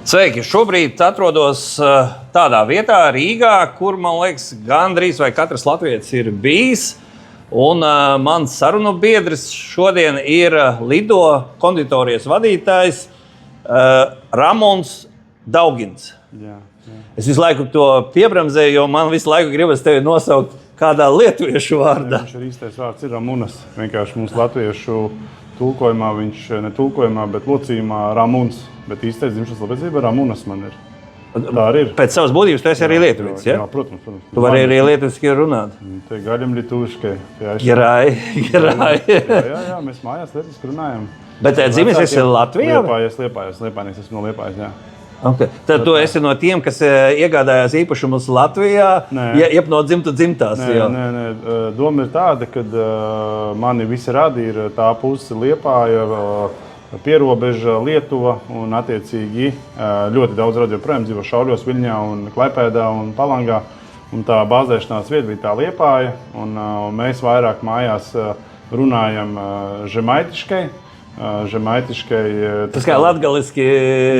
Sveiki! Šobrīd atrodos tādā vietā, Rīgā, kur, man liekas, gandrīz vai katrs latvietis ir bijis. Un mans sarunu biedrs šodien ir Lido konditorijas vadītājs Ramons Daugins. Jā. Es visu laiku to piebremzēju, jo man visu laiku gribas tevi nosaukt kādā lietuviešu vārdā. Viņš ir īstais vārds, ir Ramunas. Vienkārši mums latviešu tulkojumā, viņš ne tulkojumā, bet locījumā Ramuns. Bet īstais dzimšanas liecība Ramunas man ir. Tā arī ir. Pēc savas būtības tu esi arī lietuvietis, ja? Jā, protams. Tu vari arī lietuviski runāt. Te gaļam lietuviškai. Gerai. Jā, mēs mājās lietuviski runājam. Bet dzimis esi Latvijā? Liepājnieks, esmu no Liepājas, jā. Okay. Tad tu esi no tiem, kas iegādājās īpašumus Latvijā, jeb no dzimtās. Nē. Doma ir tāda, ka mani visi radi ir tā puse Liepāja, pierobeža Lietuva un attiecīgi ļoti daudz radi joprojām dzīvo Šauļos, Viļņā un Klaipēdā un Palangā. Un tā bāzēšanās vieta bija tā Liepāja, un mēs vairāk mājās runājam žemaitiškai. Tas kā latgaliski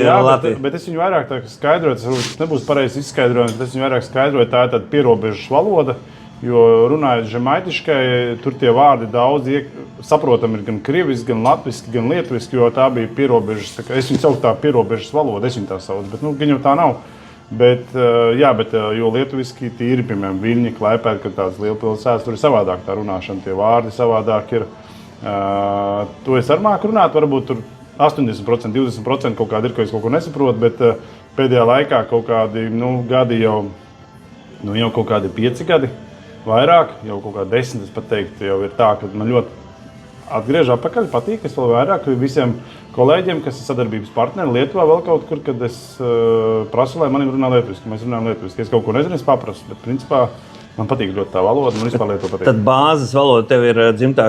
Latvija. Bet es viņu vairāk skaidroju, tas nebūs pareizs izskaidrojums, bet es viņu vairāk skaidroju, tā ir tāda pierobežas valoda, jo runājot žemaitiškai, tur tie vārdi daudz saprotami ir gan krieviski, gan latviski, gan lietuviski, jo tā bija pierobežas, es viņu saucu tā pierobežas valoda, es viņu tā saucu, bet gan jau tā nav. Bet jo lietuviski tīri, piemēram, Viļņi, Klaipēda, kad tādas lielpilsētas, tur ir savādāk tā runāšana, tie vārdi savādāk ir. To es ar māku runāt, varbūt tur 80%, 20% kaut kādi ir, ko es kaut ko nesaprotu, bet pēdējā laikā kaut kādi gadi jau kaut kādi 5 gadi, vairāk, jau kaut kādi 10, es pat teiktu, jau ir tā, ka man ļoti atgriež atpakaļ, patīk, es vēl vairāk visiem kolēģiem, kas ir sadarbības partneri Lietuvā vēl kaut kur, kad es prasu, lai manim runā lietuviski, mēs runājam lietuviski. Es kaut ko nezinu, es paprasu, bet principā man patīk ļoti tā valoda, man vispār Lietuva patīk. Tad bāzes valoda tev ir dzimtā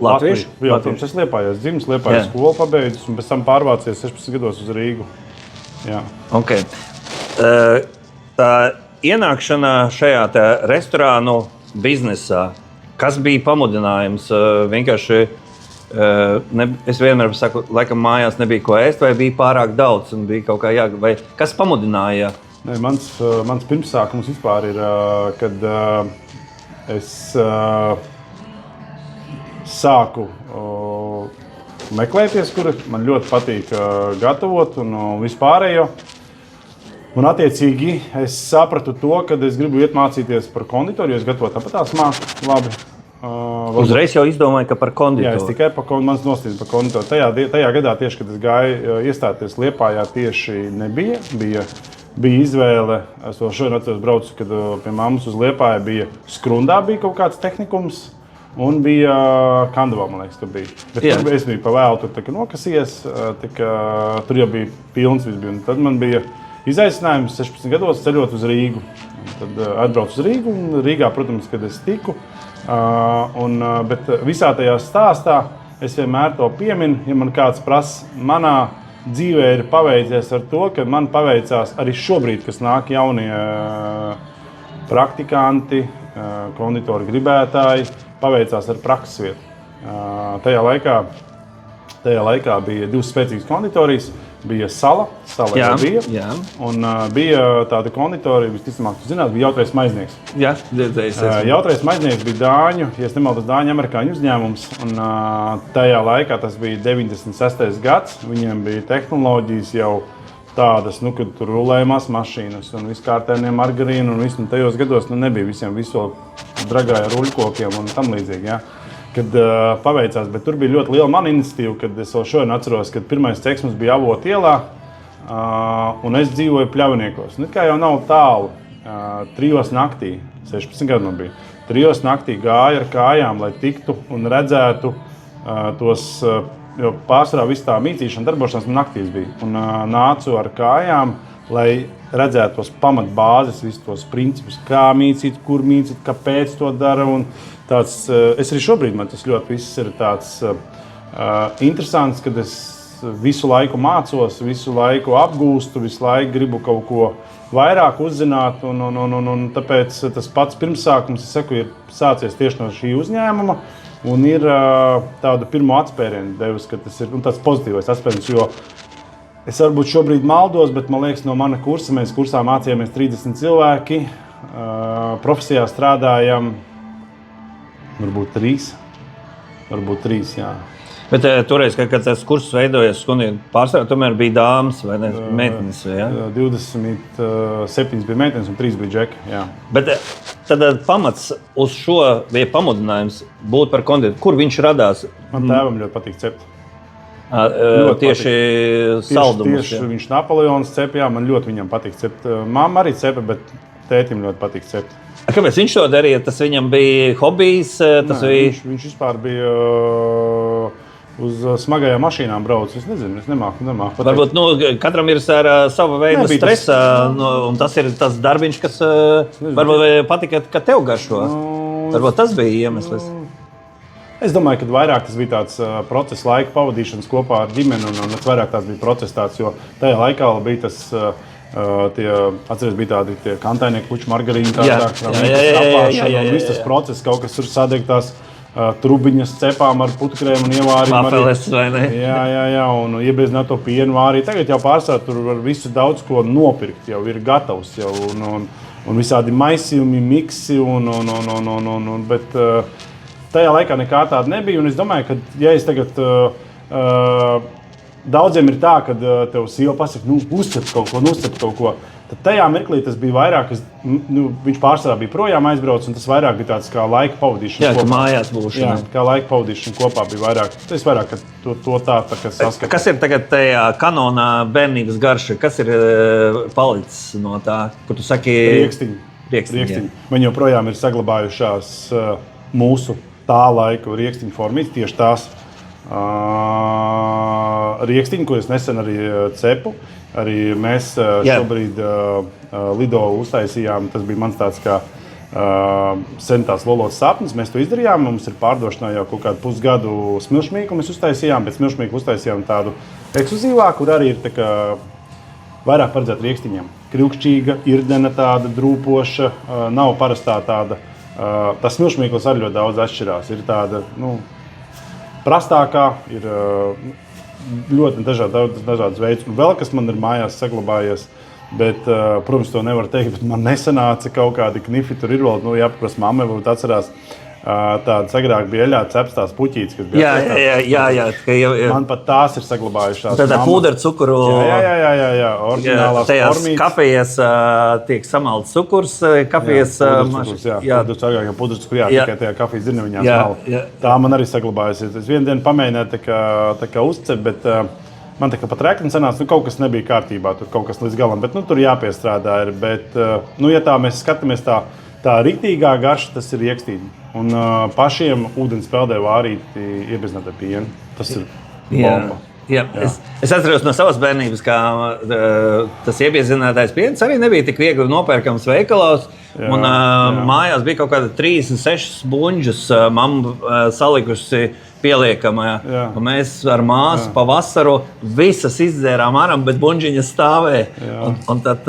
latviešu? Jā, protams, es Liepājās dzimis, Liepājās skolu pabeidzis un pēc tam pārvācies 16 gados uz Rīgu. Jā. Okay. Tā ienākšana šajā restorānu biznesā, kas bija pamudinājums? Vienkārši, es vienmēr saku, laikam mājās nebija ko ēst, vai bija pārāk daudz un bija kaut kā vai kas pamudināja? Ne, mans pirmsākums vispār ir, kad es sāku meklēties, kur man ļoti patīk gatavot un vispārējo. Un attiecīgi es sapratu to, kad es gribu iet mācīties par konditoru, jo es gatavot tāpatās māku labi. Uzreiz jau izdomāju, ka par konditoru. Jā, es tikai mans nostīdums par konditoru. Tajā gadā tieši, kad es gāju iestāties Liepājā, tieši bija izvēle. Es vēl šodien atceros braucu, kad pie mammas uz Liepāja bija Skrundā bija kaut kāds tehnikums un bija Kandavā, man liekas, ka bija. Bet tur es biju pa vēlu, tur nokasies, tur jau bija pilns viss bija. Un tad man bija izaicinājums 16 gados ceļot uz Rīgu. Un tad atbraucu uz Rīgu un Rīgā, protams, kad es tiku. Bet visā tajā stāstā es vienmēr to pieminu, ja man kāds prasa, manā dzīvē ir paveicies ar to, ka man paveicās arī šobrīd, kas nāk jaunie praktikanti, konditori gribētāji, paveicās ar prakses vietu. Tajā laikā bija 2 spēcīgas konditorijas, bija Sala jau bija, un bija tāda konditorija, visticamāk, tu zināt, bija Jautrais maiznieks. Jā, dzirdējis. Jautrais maiznieks bija Dāņu, ja es nemaldos, Dāņu amerikāņu uzņēmums, un tajā laikā tas bija 96. gads, viņiem bija tehnoloģijas jau tādas, kad tur rulējumās mašīnas un viskārtējiem margarīnu un visu, un tajos gados nebija visiem visu dragāja ruļkokiem un tam līdzīgi, jā. Kad paveicās, bet tur bija ļoti liela mana iniciatīva, kad es vēl šodien atceros, kad pirmais ceks mums bija Avot ielā, un es dzīvoju Pļavniekos. Kā jau nav tālu, 3 naktī, 16 gadu man bija, 3 naktī gāja ar kājām, lai tiktu un redzētu tos, jo pārsvarā visu tā mīcīšana, darbošanās man naktīs bija, un nācu ar kājām, lai redzētu tos pamatbāzes, visus tos principus, kā mīcīt, kur mīcīt, kāpēc to dara. Un tāds, es arī šobrīd man tas ļoti viss ir tāds interesants, kad es visu laiku mācos, visu laiku apgūstu, visu laiku gribu kaut ko vairāk uzzināt. Un tāpēc tas pats pirmsākums, es saku, ir sācies tieši no šī uzņēmuma. Un ir tādu pirmo atspērienu devis, ka tas ir tāds pozitīvais atspēriens, jo Es varbūt šobrīd maldos, bet man liekas, no mana kursa mēs kursā mācījāmies 30 cilvēki. Profesijā strādājam varbūt 3. Varbūt 3, jā. Bet toreiz, kad tas kurs veidojas, pārsvarā tomēr bija dāmas vai ne? Meitenes, ja? 27 bija meitenes un 3 bija džeki, jā. Bet tad pamats uz šo, vai pamudinājums būt par konditoru, kur viņš radās? Man tēvam ļoti patīk cept. Tieši saldumus. Tieši viņš Napoleons cep, jā, man ļoti viņam patīk cept. Mamma arī cepa, bet tētim ļoti patīk cept. Kāpēc viņš to darīja? Tas viņam bija hobijs? Viņš vispār bija uz smagajām mašīnām braucis. Es nezinu, es nemāku pateikt. Varbūt katram ir sava veida stresa, un tas ir tas darbiņš, kas varbūt patika, ka tev garšo. Varbūt tas bija iemesls. Es domāju, ka vairāk tas bija tāds procesa laika pavadīšanas kopā ar ģimeni, un vairāk tās bija process tāds, jo tajā laikā bija tas, atceries, bija tādi kantainie kuķi, margarīni, viss tas process, kaut kas tur sadegtās trubiņas cepām ar putukrēm un ievārīm. Vafeles vai ne? Jā, un iebiezināt to pienu vārī. Tagad jau pārsvarā tur var visu daudz ko nopirkt, jau ir gatavs, jau, un visādi maisījumi, miksi, bet tajā laikā nekā tāda nebija, un es domāju, ka, ja es tagad, daudziem ir tā, kad tev sieva pasaka, uzcep kaut ko, tad tajā mirklī tas bija vairāk, viņš pārsvarā bija projām aizbraucis, un tas vairāk bija tāds kā laika pavadīšana kopā. Jā, ka mājās būšana. Jā, kā laika pavadīšana kopā bija vairāk. Tas vairāk, ka to tā kā saskata. Kas ir tagad tajā kanonā bērnības garša? Kas ir palicis no tā, kur tu saki? Riekstiņi. Man joprojām ir saglabājušās mūsu tā laika riekstiņu formītes, tieši tās riekstiņi, ko es nesen arī cepu. Arī mēs šobrīd Lido uztaisījām, tas bija mans tāds kā sentāts lolotas sapnis. Mēs to izdarījām, mums ir pārdošanā jau kaut kādu pusgadu smilšmīku mēs uztaisījām, bet smilšmīku uztaisījām tādu ekskluzīvāku, kur arī ir tā kā vairāk paredzēta riekstiņiem. Krilkšķīga, irdena tāda drūpoša, nav parastā tāda. Tas smilšmīklis arī ļoti daudz atšķirās. Ir tāda, prastākā, ir ļoti dažādas veids. Un vēl kas man ir mājās saglabājies, bet, protams, to nevar teikt, bet man nesanāca kaut kādi knifi. Tur ir vēl, jāpaprasa mammai, varbūt atcerās, tādas agrāk bija eļā cepstās puķītes, kas bija Jā. Man pat tās ir saglabājušās. Tad ar pūderu cukuru. Jā, oriģinālās formītes. Kafijas tiek samalts cukurs, kafijas pūderu cukurs, tikai tajā kafijas dzirneviņās nav. Tā man arī saglabājusies. Es vienu dienu pamēģināju tā kā uzcep, bet man tā kā pat rekni sanāca, kaut kas nebija kārtībā, tur kaut kas līdz galam, bet tur jāpiestrādā ir. Bet, ja tā mēs skatāmies tā riktīgā garša, tas ir riekstiņi. Un pašiem ūdens peldē vārīti iebiezināt ar pienu. Tas ir bomba. Jā. Es atceros no savas bērnības, kā tas iebiezinātais piens arī nebija tik viegli nopērkams veikalos. Mājās bija kaut kāda 36 buņģus, mamma salikusi pieliekamā. Mēs ar māsu pa vasaru visas izdzērām ārā, bet buņģiņas stāvēja. Un tad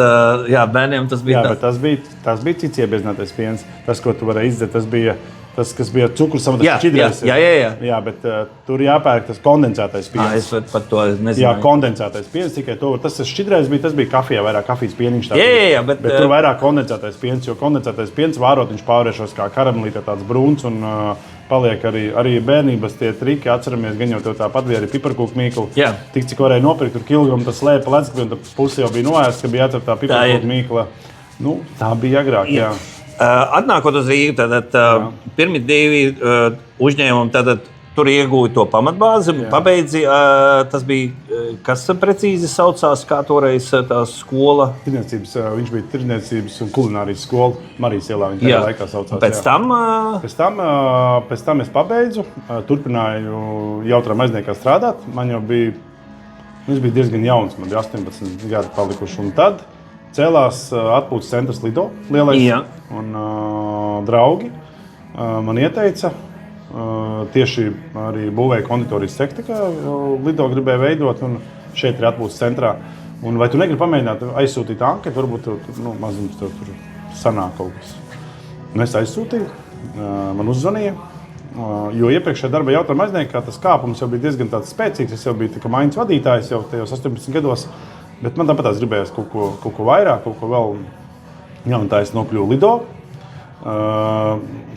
bērniem tas bija tas bija cits iebiezinātais piens. Tas, ko tu varēji izdzert, tas bija tas, kas bija cukurs samatas šķidrais. Jā, bet tur jāpērk tas kondensētais piens. Es par to nezinu. Jā, kondensētais piens, tikai to. Tas šķidrais bija, tas bija kafijā, vairāk kafijas pieniņš. Bet tur vairāk kondensētais piens, jo kondensētais piens vārot, viņš pārvēršas kā karamelīte, tāds bruns un paliek arī bērnības tie triki. Atceramies, gan jau tev tāpat bija arī piparkūku mīklu. Tik cik varēja nopirkt, tur kilogramu tas slēpa lecekli, un pusi jau bija noēsts, ka bija jācer tā piparkūku mīkla. Tā bija agrāk, jā. Atnākot uz Rīgu, tad pirmi 2 uzņēmumi, tad tur iegūja to pamatbāzi, pabeidzi. Tas bija, kas precīzi saucās, kā toreiz tā skola? Viņš bija tirdzniecības un kulinārijas skola Marijas ielā, viņa tajā laikā saucās. Pēc tam es pabeidzu, turpināju jautrā maizniekā strādāt. Es biju diezgan jauns, man bija 18 gadi palikuši, un tad cēlās atpūtas centrs Lido lielais, un draugi man ieteica, tieši arī būvēja konditorijas sekti, kā Lido gribēja veidot, un šeit ir atpūtas centrā. Un vai tu negribi pamēģināt aizsūtīt anketu, varbūt mazums tur sanāk kaut kas. Un es aizsūtīju, man uzzvanīja, Jo iepriekšējā darba jautājuma aizniekā tas kāpums jau bija diezgan tāds spēcīgs. Es jau biju tā kā maiņas vadītājs jau tajos 18 gados, bet man tāpat gribējās kaut ko vairāk, kaut ko vēl. Jā, un tā es nokļuvu Lido.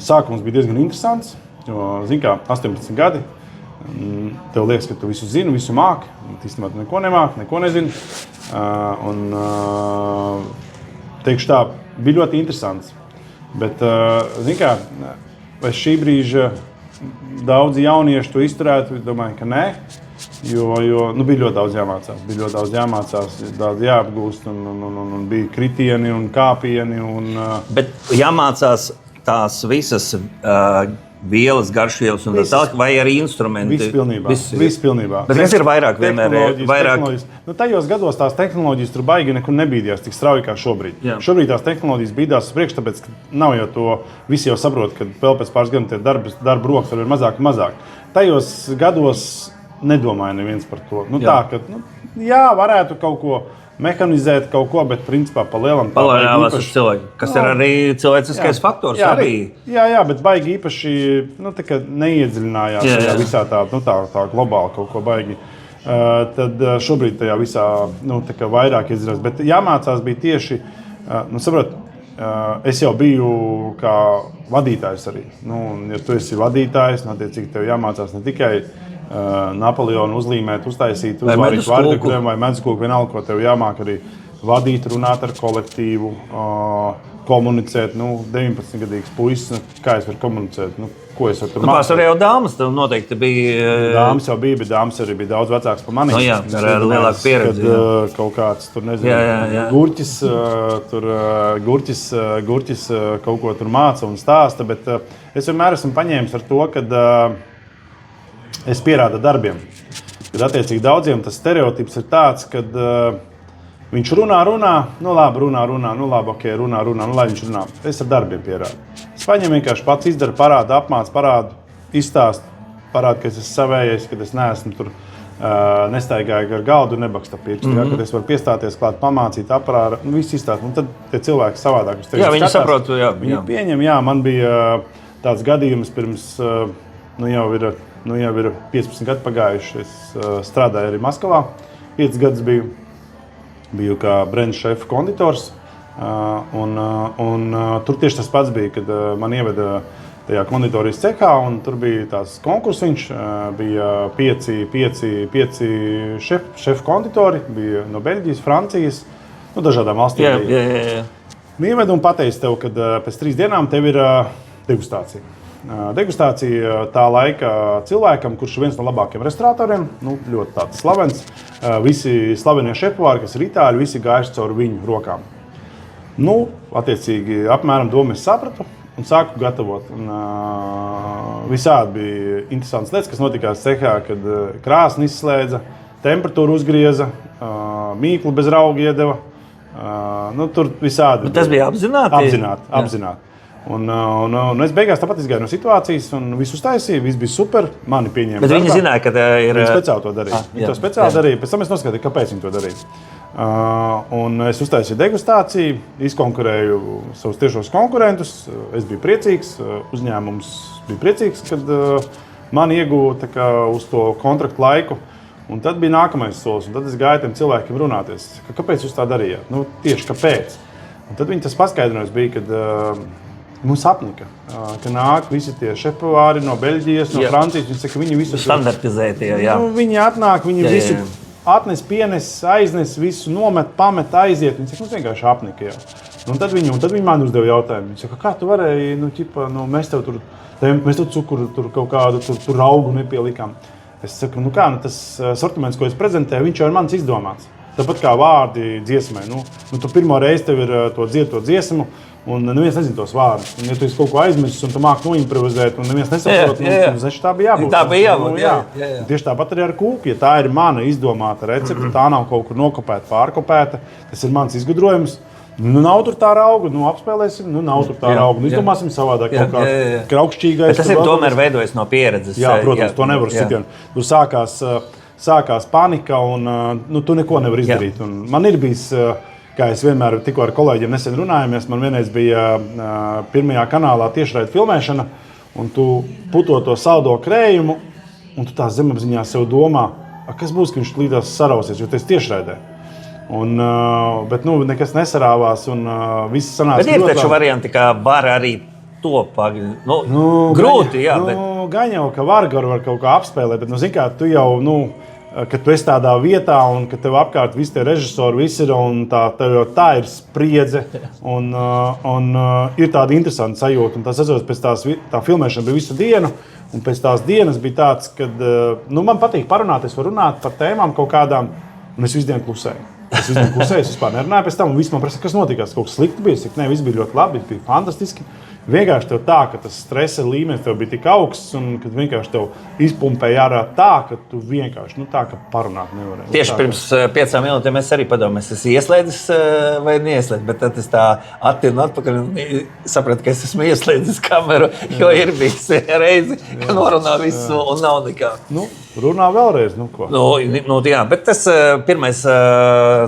Sākums bija diezgan interesants, jo, zini kā, 18 gadi. Tev liekas, ka tu visu zini, visu māki. Īstenībā tu neko nemāki, neko nezini. Teikšu tā, bija ļoti interesants. Bet, zini kā, vai šī brīža daudzi jaunieši to izturētu? Domāju, ka nē. Jo bija ļoti daudz jāmācās, daudz jāapgūst, un bija kritieni un kāpieni. Bet jāmācās tās visas vielas, garšvielas un tā tālāk, vai arī instrumenti? Viss pilnībā. Bet kas ir vairāk vienmēr? Tajos gados tās tehnoloģijas tur baigi nekur nebīdījās tik strauji kā šobrīd. Jā. Šobrīd tās tehnoloģijas bīdās uz priekšu, tāpēc, ka nav jau to, visi jau saprot, ka vēl pēc pāris gadiem tie darba rokas var mazāk un mazāk. Tajos gados nedomāja neviens par to. Tā, ka, varētu kaut ko mehanizēt, bet principā pa lielam palēnās uz cilvēku, kas ir arī cilvēciskais faktors. Jā, bet baigi īpaši neiedziļinājās tajā visā tā globāli kaut ko baigi. Tad šobrīd tajā visā vairāk iedziļinās. Bet jāmācās bija tieši, es jau biju kā vadītājs arī. Ja tu esi vadītājs, attiecīgi tev jāmācās ne tikai Napoleonu uzlīmēt, uztaisīt, uzvārīt vārdekuriem vai medskoku, vienalga, ko tev jāmāk arī vadīt, runāt ar kolektīvu, komunicēt. 19-gadīgs puisis, kā es varu komunicēt? Ko es varu tur mācīt? Arī jau dāmas tev noteikti bija. Dāmas jau bija, bet dāmas arī bija daudz vecāks par mani. Ar lielāku pieredzi. Kad kaut kāds, tur nezinu, gurķis kaut ko tur māca un stāsta, bet es vienmēr esmu paņēmis ar to, kad es pierādu darbiem. Kad attiecīgi daudziem tas stereotips ir tāds, kad viņš runā, lai viņš runā. Es ar darbiem pierādu. Es paņemu vienkārši pats izdaru, parādu, apmācu, parādu, izstāstu, parādu, ka es esmu savējais, kad es neesmu tur nestaigāju ar galdu, nebakstu pirkstu, kad es varu piestāties klāt, pamācīt, aparāru, viss izstāst. Un tad tie cilvēki savādāk uz tevi skatās. Viņi saprot, Viņi pieņem, man bija tāds gadījums pirms, jau ir 15 gadi pagājuši. Es strādāju arī Maskavā. 5 gadus biju kā brand šefa konditors. Tur tieši tas pats bija, kad man ieveda tajā konditorijas cehā. Tur bija tās konkursiņš. Bija 5 šefu konditori. Bija no Beļģijas, Francijas, dažādām valstīm. Ieveda un pateica tev, ka pēc 3 dienām tev ir degustācija. Degustācija tā laika cilvēkam, kurš ir viens no labākajiem restauratoriem, ļoti tāds slavens. Visi slavenie šefpavāri, kas ir itāļi, visi gājuši caur viņu rokām. Attiecīgi, apmēram domu es sapratu un sāku gatavot. Visādi bija interesants lietas, kas notikās cehā, kad krāsni izslēdza, temperatūru uzgrieza, mīklu bez rauga iedeva. Tur visādi. Bet tas bija apzināti? Apzināti. Un es beigās tāpat izgāju no situācijas un visu uztaisīju, viss bija super, mani pieņēma. Bet viņi zināja, ka ir... Viņi speciāli to darīja. Viņi to speciāli darīja, pēc tam es noskatīju, kāpēc viņi to darīja. Un es uztaisīju degustāciju, izkonkurēju savus tiešos konkurentus, es biju priecīgs, uzņēmums bija priecīgs, kad mani iegūta uz to kontraktu laiku. Un tad bija nākamais solis, un tad es gāju tiem cilvēkiem runāties, kāpēc jūs tā darījāt? Tieši kāpēc? Un tad viņi tas paskaidrojums bija, kad mums apnika, ka nāk visi tie šefpavāri no Beļģijas, no Francijas. Viņi saka, viņi visu standartizētie, viņi atnāk, viņi visu atnes, pienes, aiznes, visu nomet, pamet, aiziet. Viņi saka, mums vienkārši apnika jau. Un tad viņi man uzdeva jautājumu. Viņi saka, kā tu varēji, mēs tev cukuru, tur kaut kādu tur raugu nepielikām. Es saku, tas sortiments, ko es prezentēju, viņš jau ir mans izdomāts. Tāpat kā vārdi dziesmai. Tu pirmo reizi tev ir to dziesmu, un neviens nezina tos vārdus. Un, ja tu esi kaut ko aizmirsis, un tu māki noimprovizēt, un neviens nesaprot, tā bija jābūt. Tā bija jābūt. Tieši tāpat arī ar kūku. Ja tā ir mana izdomāta recepte, tā nav kaut kur nokopēta, pārkopēta, tas ir mans izgudrojums. Nav tur tā rauga, apspēlēsim, nav tur tā rauga. Izdomāsim savādāk kaut kā kraukšķīgais. Bet tas ir tomēr veidojis no pieredzes. Jā, protams, to nevar sitien. Tur sākās panika, un tu neko nevar izdarīt. Un man ir bijis... Kā es vienmēr tikko ar kolēģiem nesen runājamies, man vienreiz bija pirmajā kanālā tiešraida filmēšana, un tu puto to saldo krējumu, un tu tā zemapziņā sev domā, kas būs, ka viņš līdās sarausies, jo tas tiešraidē. Bet nekas nesarāvās, un viss sanāca. Bet ir taču varianti, kā var arī to pagaidīt. Grūti, jā. Gan jau, ka var kaut kā apspēlēt, bet, zini kā, tu jau, kad tu esi tādā vietā, un ka tev apkārt visi tie režisori, visi ir, un tev jau tā ir spriedze, un ir tāda interesanta sajūta. Un tas pēc tā filmēšana bija visu dienu, un pēc tās dienas bija tāds, kad, man patīk parunāt, es varu runāt par tēmām kaut kādām, un es visu dienu klusēju. Es vispār nerunāju pēc tam, un viss man prasa, kas notikās, kaut kas slikti bija. Es saku, viss bija ļoti labi, bija fantastiski. Vienkārši tev tā, ka tas stresa līmenis tev bija tik augsts, un kad vienkārši tev izpumpēja ārā tā, ka tu vienkārši tā, ka parunāt nevarēji. Tieši pirms 5 minūtēm es arī padomāju, es esmu ieslēdzis vai neieslēdzis, bet tad es tā attinu atpakaļ un sapratu, ka es esmu ieslēdzis kameru, jo ir bijis reizi, ka norunā visu un nav nekā. Runā vēlreiz, ko? Jā, bet tas pirmais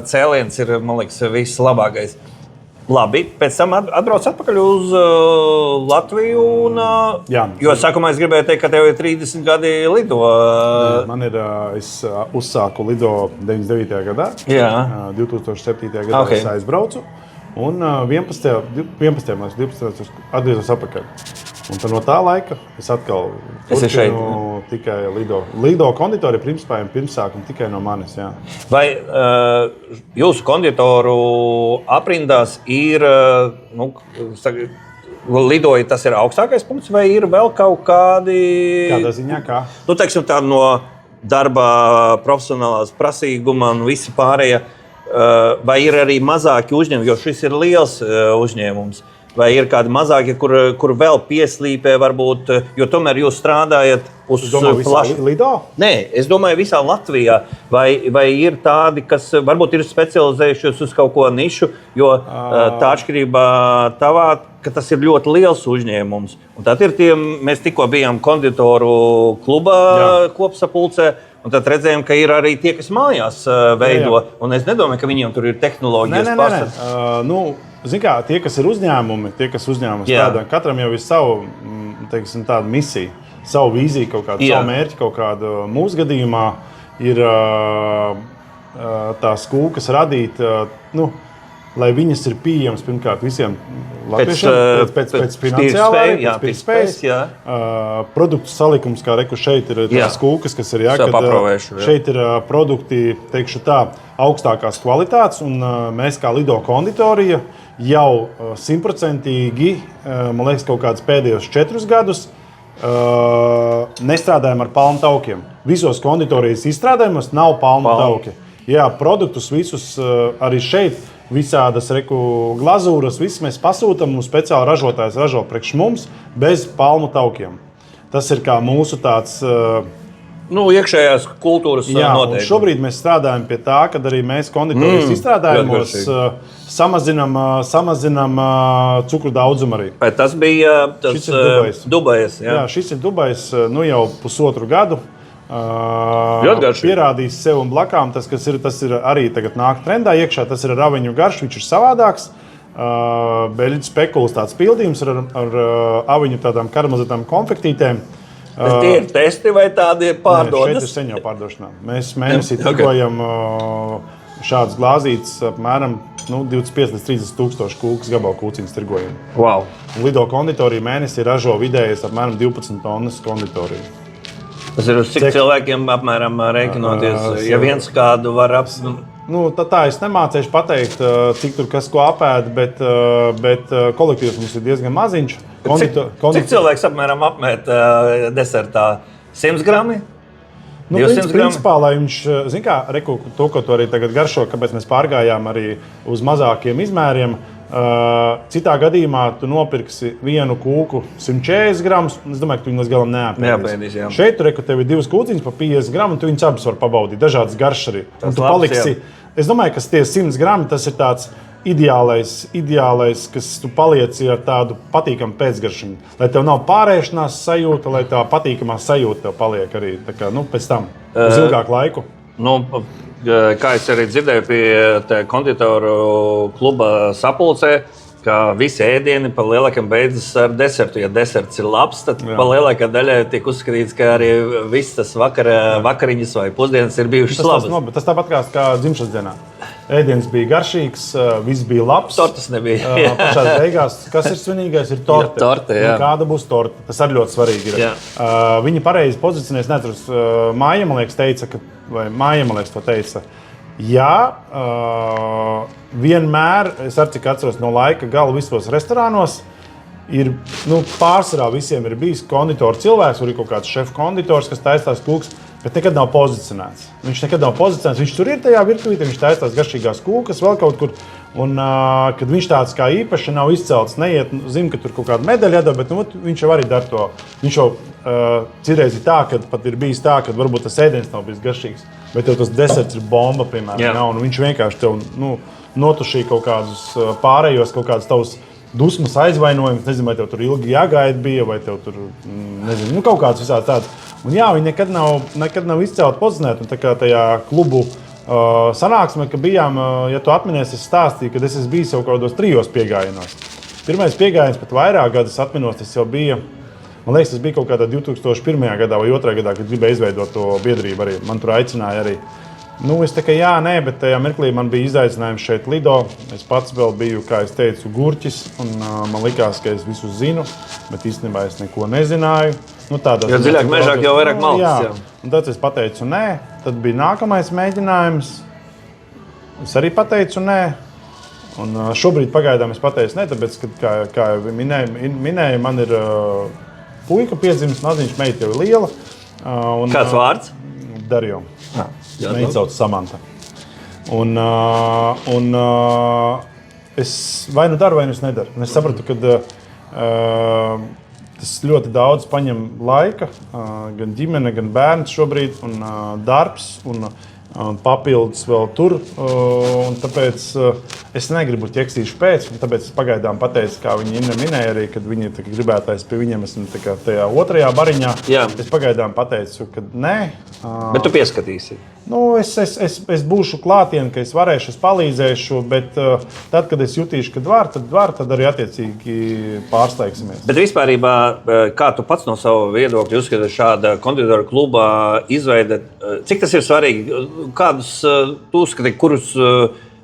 cēliens ir, man liekas, vislabākais. Labi, pēc tam atbrauc atpakaļ uz Latviju. Jo sākumā es gribēju teikt, ka tev ir 30 gadi lido. Man ir, es uzsāku lido 99. gadā. Jā. 2007. gadā es aizbraucu. Un 11. 12. atgriezos atpakaļ. Un no tā laika es atkal turpinu tikai Lido konditori pirmspējiem pirmsākumu tikai no manis. Jā. Vai jūsu konditoru aprindās ir, lidoja tas ir augstākais punkts, vai ir vēl kaut kādi? Kādā ziņā kā? Teiksim tā no darba profesionālās prasīguma un visi pārējie, vai ir arī mazāki uzņēmumi, jo šis ir liels uzņēmums. Vai ir kādi mazāki, kur vēl pieslīpē, varbūt, jo tomēr jūs strādājat uz plašu lido? Nē, es domāju, visā Latvijā. Vai ir tādi, kas varbūt ir specializējušies uz kaut ko nišu, jo tā atšķirībā tavā, ka tas ir ļoti liels uzņēmums. Un tad ir tie, mēs tikko bijām konditoru kluba kopsapulcē, un tad redzējām, ka ir arī tie, kas mājās veido. Un es nedomāju, ka viņiem tur ir tehnoloģijas pasaules. Zini kā, tie, kas ir uzņēmumi, strādā, katram jau ir savu, teiksim, tādu misiju, savu vīziju, kaut kādu savu mērķi, kaut kādu mūsu gadījumā ir tās kūkas radīt, lai viņas ir pieejamas pirmkārt visiem latviešiem pēc finansiālā, pēc spējas. Produktu salikums, kā reku šeit ir tās kūkas, kas ir šeit ir produkti, teikšu tā, augstākās kvalitātes, un mēs kā Lido konditorija jau 100%, man liekas, kaut kādus pēdējos 4 gadus nestrādājam ar palmu taukiem. Visos konditorijas izstrādājumos nav palmu tauki. Jā, produktus visus arī šeit, visādas glazūras, viss mēs pasūtam, un speciāli ražotājs ražo priekš mums bez palmu taukiem. Tas ir kā mūsu tāds iekšējās kultūras noteikumi. Šobrīd mēs strādājam pie tā, kad arī mēs konditorijas izstrādājumos samazinām cukuru daudzumu arī. Vai tas bija Dubajs? Jā, šis ir Dubajs jau pusotru gadu. Pierādījis sev un blakām. Tas ir arī tagad nāk trendā iekšā. Tas ir ar aviņu garšu, viņš ir savādāks. Beļģu spekulas tāds pildījums ar aviņu tādām karamelizētām konfektītēm. Tie ir testi vai tādi ir pārdodas? Šeit ir sen jau pārdošanā. Mēs mēnesī tirgojam šādas glāzītes apmēram 25 līdz 30 tūkstoši kūkas gabalu kūciņas tirgojam. Wow. Lido konditorija mēnesī ražo vidējais apmēram 12 tonnas konditoriju. Tas ir uz cik cilvēkiem apmēram rēķinoties, ja viens kādu var Tā es nemācēšu pateikt, cik tur kas ko apēd, bet kolektīvs mums ir diezgan maziņš. Cik cilvēks apmēram apmēt desertā? 100 grami? Principā, lai viņš, zin kā, to, ko tu arī tagad garšo, kāpēc mēs pārgājām arī uz mazākiem izmēriem, citā gadījumā tu nopirksi vienu kūku 140 gramus, un es domāju, ka tu viņu līdz galam neapēdīs. Šeit tur tev ir 2 kūciņas pa 50 gramu, un tu viņus abas var pabaudīt, dažādas garšas arī. Un tu paliksi, es domāju, ka tie 100 grami, tas ir tāds ideālais, kas tu palieci ar tādu patīkamu pēcgaršiņu. Lai tev nav pārēšanās sajūta, lai tā patīkamā sajūta tev paliek arī pēc tam, uz ilgāku laiku. Kā es arī dzirdēju pie konditoru kluba sapulcē, ka visi ēdieni pa lielākam beidzas ar desertu. Ja deserts ir labs, tad pa lielākā daļā tiek uzskatīts, ka arī viss tas vakariņas vai pusdienas ir bijušas labas. Tas tāpat kā dzimšanas dienā. Ēdiens bija garšīgs, viss bija labs. Tortas nebija. Pašās beigās, kas ir svinīgais, ir torte. Jā, torte, jā. Kāda būs torte? Tas arī ļoti svarīgi ir. Viņi pareizi pozicionēs, neatceros, Māja, man liekas, teica, vai Māja, man liekas, to teica. Jā, vienmēr, es arī cik atceros no laika gala visos restorānos, ir, pārsvarā visiem ir bijis konditora cilvēks, vai kaut kāds šefs konditors, kas taisās kūkas, bet nekad nav pozicionēts. Viņš nekad nav pozicionēts, viņš tur ir tajā virtuvītē, viņš taisās garšīgās kūkas vēl kaut kur, un kad viņš tāds kā īpaši nav izcelts, neiet, zina, ka tur kaut kāda medaļa jādod, bet viņš jau arī dara to. Viņš jau citreiz ir tā, ka pat ir bijis tā, ka varbūt tas ēdiens nav bijis garšīgs, bet tev tas deserts ir bomba, piemēram, un viņš vienkārši tev notušīja kaut kādus pārējos, kaut kādus tavus dusmas aizvainojumus. Nezinu, vai tev tur ilgi jāgaida bija, vai tev tur, nezinu, kaut kāds visāds tāds. Un jā, viņi nekad nav izcelti pozicionēti. Un tā kā tajā klubu sanāksmē, ka bijām, ja tu atminies, es stāstīju, kad es esmu bijis jau kaut kādos 3 piegājienos. Pirmais piegājiens pat vairāk gadus atminos, tas jau bija, man liekas, tas bija kaut kādā 2001. Gadā vai 2. gadā, kad gribēju izveidot to biedrību arī. Man tur aicināja arī. Es tā kā jā, nē, bet tajā mirklī man bija izaicinājums šeit Lido. Es pats vēl biju, kā es teicu, gurķis, un man likās, ka es visu zinu, bet īstenībā es neko nezināju. Jo dziļāk mežāk, jau vairāk malkas. Jā. Un tad es pateicu nē, tad bija nākamais mēģinājums. Es arī pateicu nē. Un šobrīd pagaidām es pateicu nē, tāpēc, kā jau minēju, man ir puika piedzimis, maziņš, meita jau ir liela. Kāds vārds? Darjo. Meita sauc Samanta. Un es vai nu daru, vai nu es nedaru. Un es sapratu, ka tas ļoti daudz paņem laika, gan ģimene, gan bērns šobrīd, un darbs, un papildus vēl tur. Un tāpēc es negribu ķeksīšu pēc, un tāpēc es pagaidām pateicu, kā viņi minēja arī, kad viņi gribētais pie viņiem, esmu tajā 2. bariņā. Jā. Es pagaidām pateicu, ka nē. Bet tu pieskatīsi. Es būšu klātien, ka es varēšu, es palīdzēšu, bet tad, kad es jutīšu, ka var, tad arī attiecīgi pārsteigsimies. Bet vispārībā, kā tu pats no sava viedokļa uzskati šāda konditora kluba izveide, cik tas ir svarīgi? Kādus tu uzskati, kurus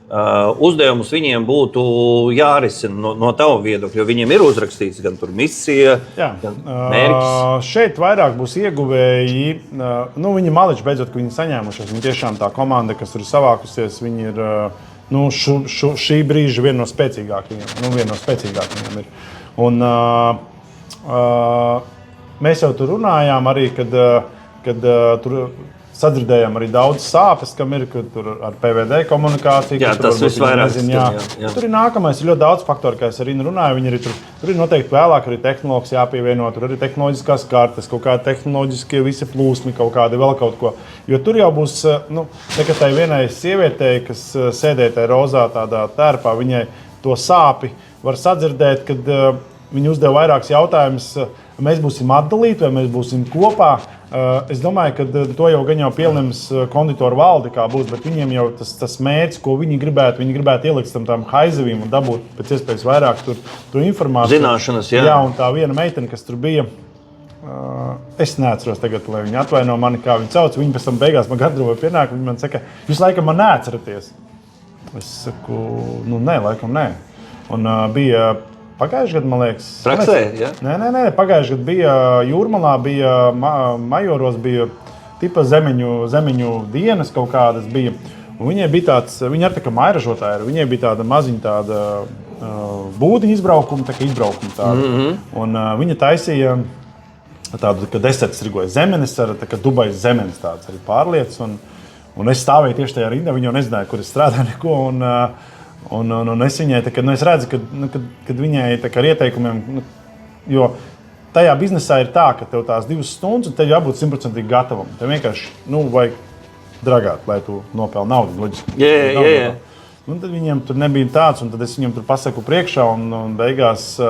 uzdevumus viņiem būtu jārisina no tava viedokļa? Jo viņiem ir uzrakstīts gan tur misija, gan mērķis. Šeit vairāk būs ieguvēji. Viņi maliči beidzot, ka viņi saņēmušies. Viņi tiešām tā komanda, kas tur ir savākusies, viņi ir šī brīža viena no spēcīgākajiem. Ir. Un mēs jau tur runājām arī, kad tur sadzirdējām arī daudz sāpes, kam ir tur ar PVD komunikāciju. Jā, tas viss vairāk. Jā. Tur ir nākamais, ir ļoti daudz faktoru, kā es arī runāju. Viņi arī tur ir noteikti vēlāk arī tehnoloģijas jāpievieno, tur arī tehnoloģiskās kartes, kaut kādi tehnoloģiskie visi plūsmi, kaut kādi vēl kaut ko. Jo tur jau būs, tikai tai vienai sievietei, kas sēdē tajā rozā tādā tērpā, viņai to sāpi var sadzirdēt, kad viņi uzdeva vairākus jautājumus. Mēs būsim atdalīti vai mēs būsim kopā. Es domāju, ka to jau gan pielems konditoru valde, kā būs, bet viņiem jau tas mērķis, ko viņi gribētu ielikt tam haizavīm un dabūt pēc iespējas vairāk tur informāciju. Zināšanas, jā. Jā, un tā viena meitene, kas tur bija, es neatceros tagad, lai viņi atvaino mani, kā viņi sauc. Viņi pēc tam beigās man gatavoja pienākumu, viņi man saka, jūs laikam man neatceraties. Es saku, nē, laikam nē. Un bija pagājušajā gadā, man liekas, praksē, jā? Nē, pagājušajā gadā bija Jūrmalā, bija Majoros, bija tipa zemeņu dienas kaut kādas bija. Un viņai bija tāds, viņi arī tā kā mājražotāji, viņai bija tāda maziņa būdiņa izbraukuma, tā kā izbraukuma tāda. Un viņa taisīja tādu, kad deserts rigoja zemenes, ar tā kā Dubais zemenes tāds arī pārlietas. Un es stāvēju tieši tajā rindā, viņa jau nezināja, kur es strādāju neko. Un es viņai, es redzu, ka viņai ar ieteikumiem, jo tajā biznesā ir tā, ka tev tās 2 stundas, un tev jābūt 100% gatavam. Tev vienkārši vajag dragāt, lai tu nopelni naudu. Loģiski. Jā. Un tad viņiem tur nebija tāds, un tad es viņiem tur pasaku priekšā, un beigās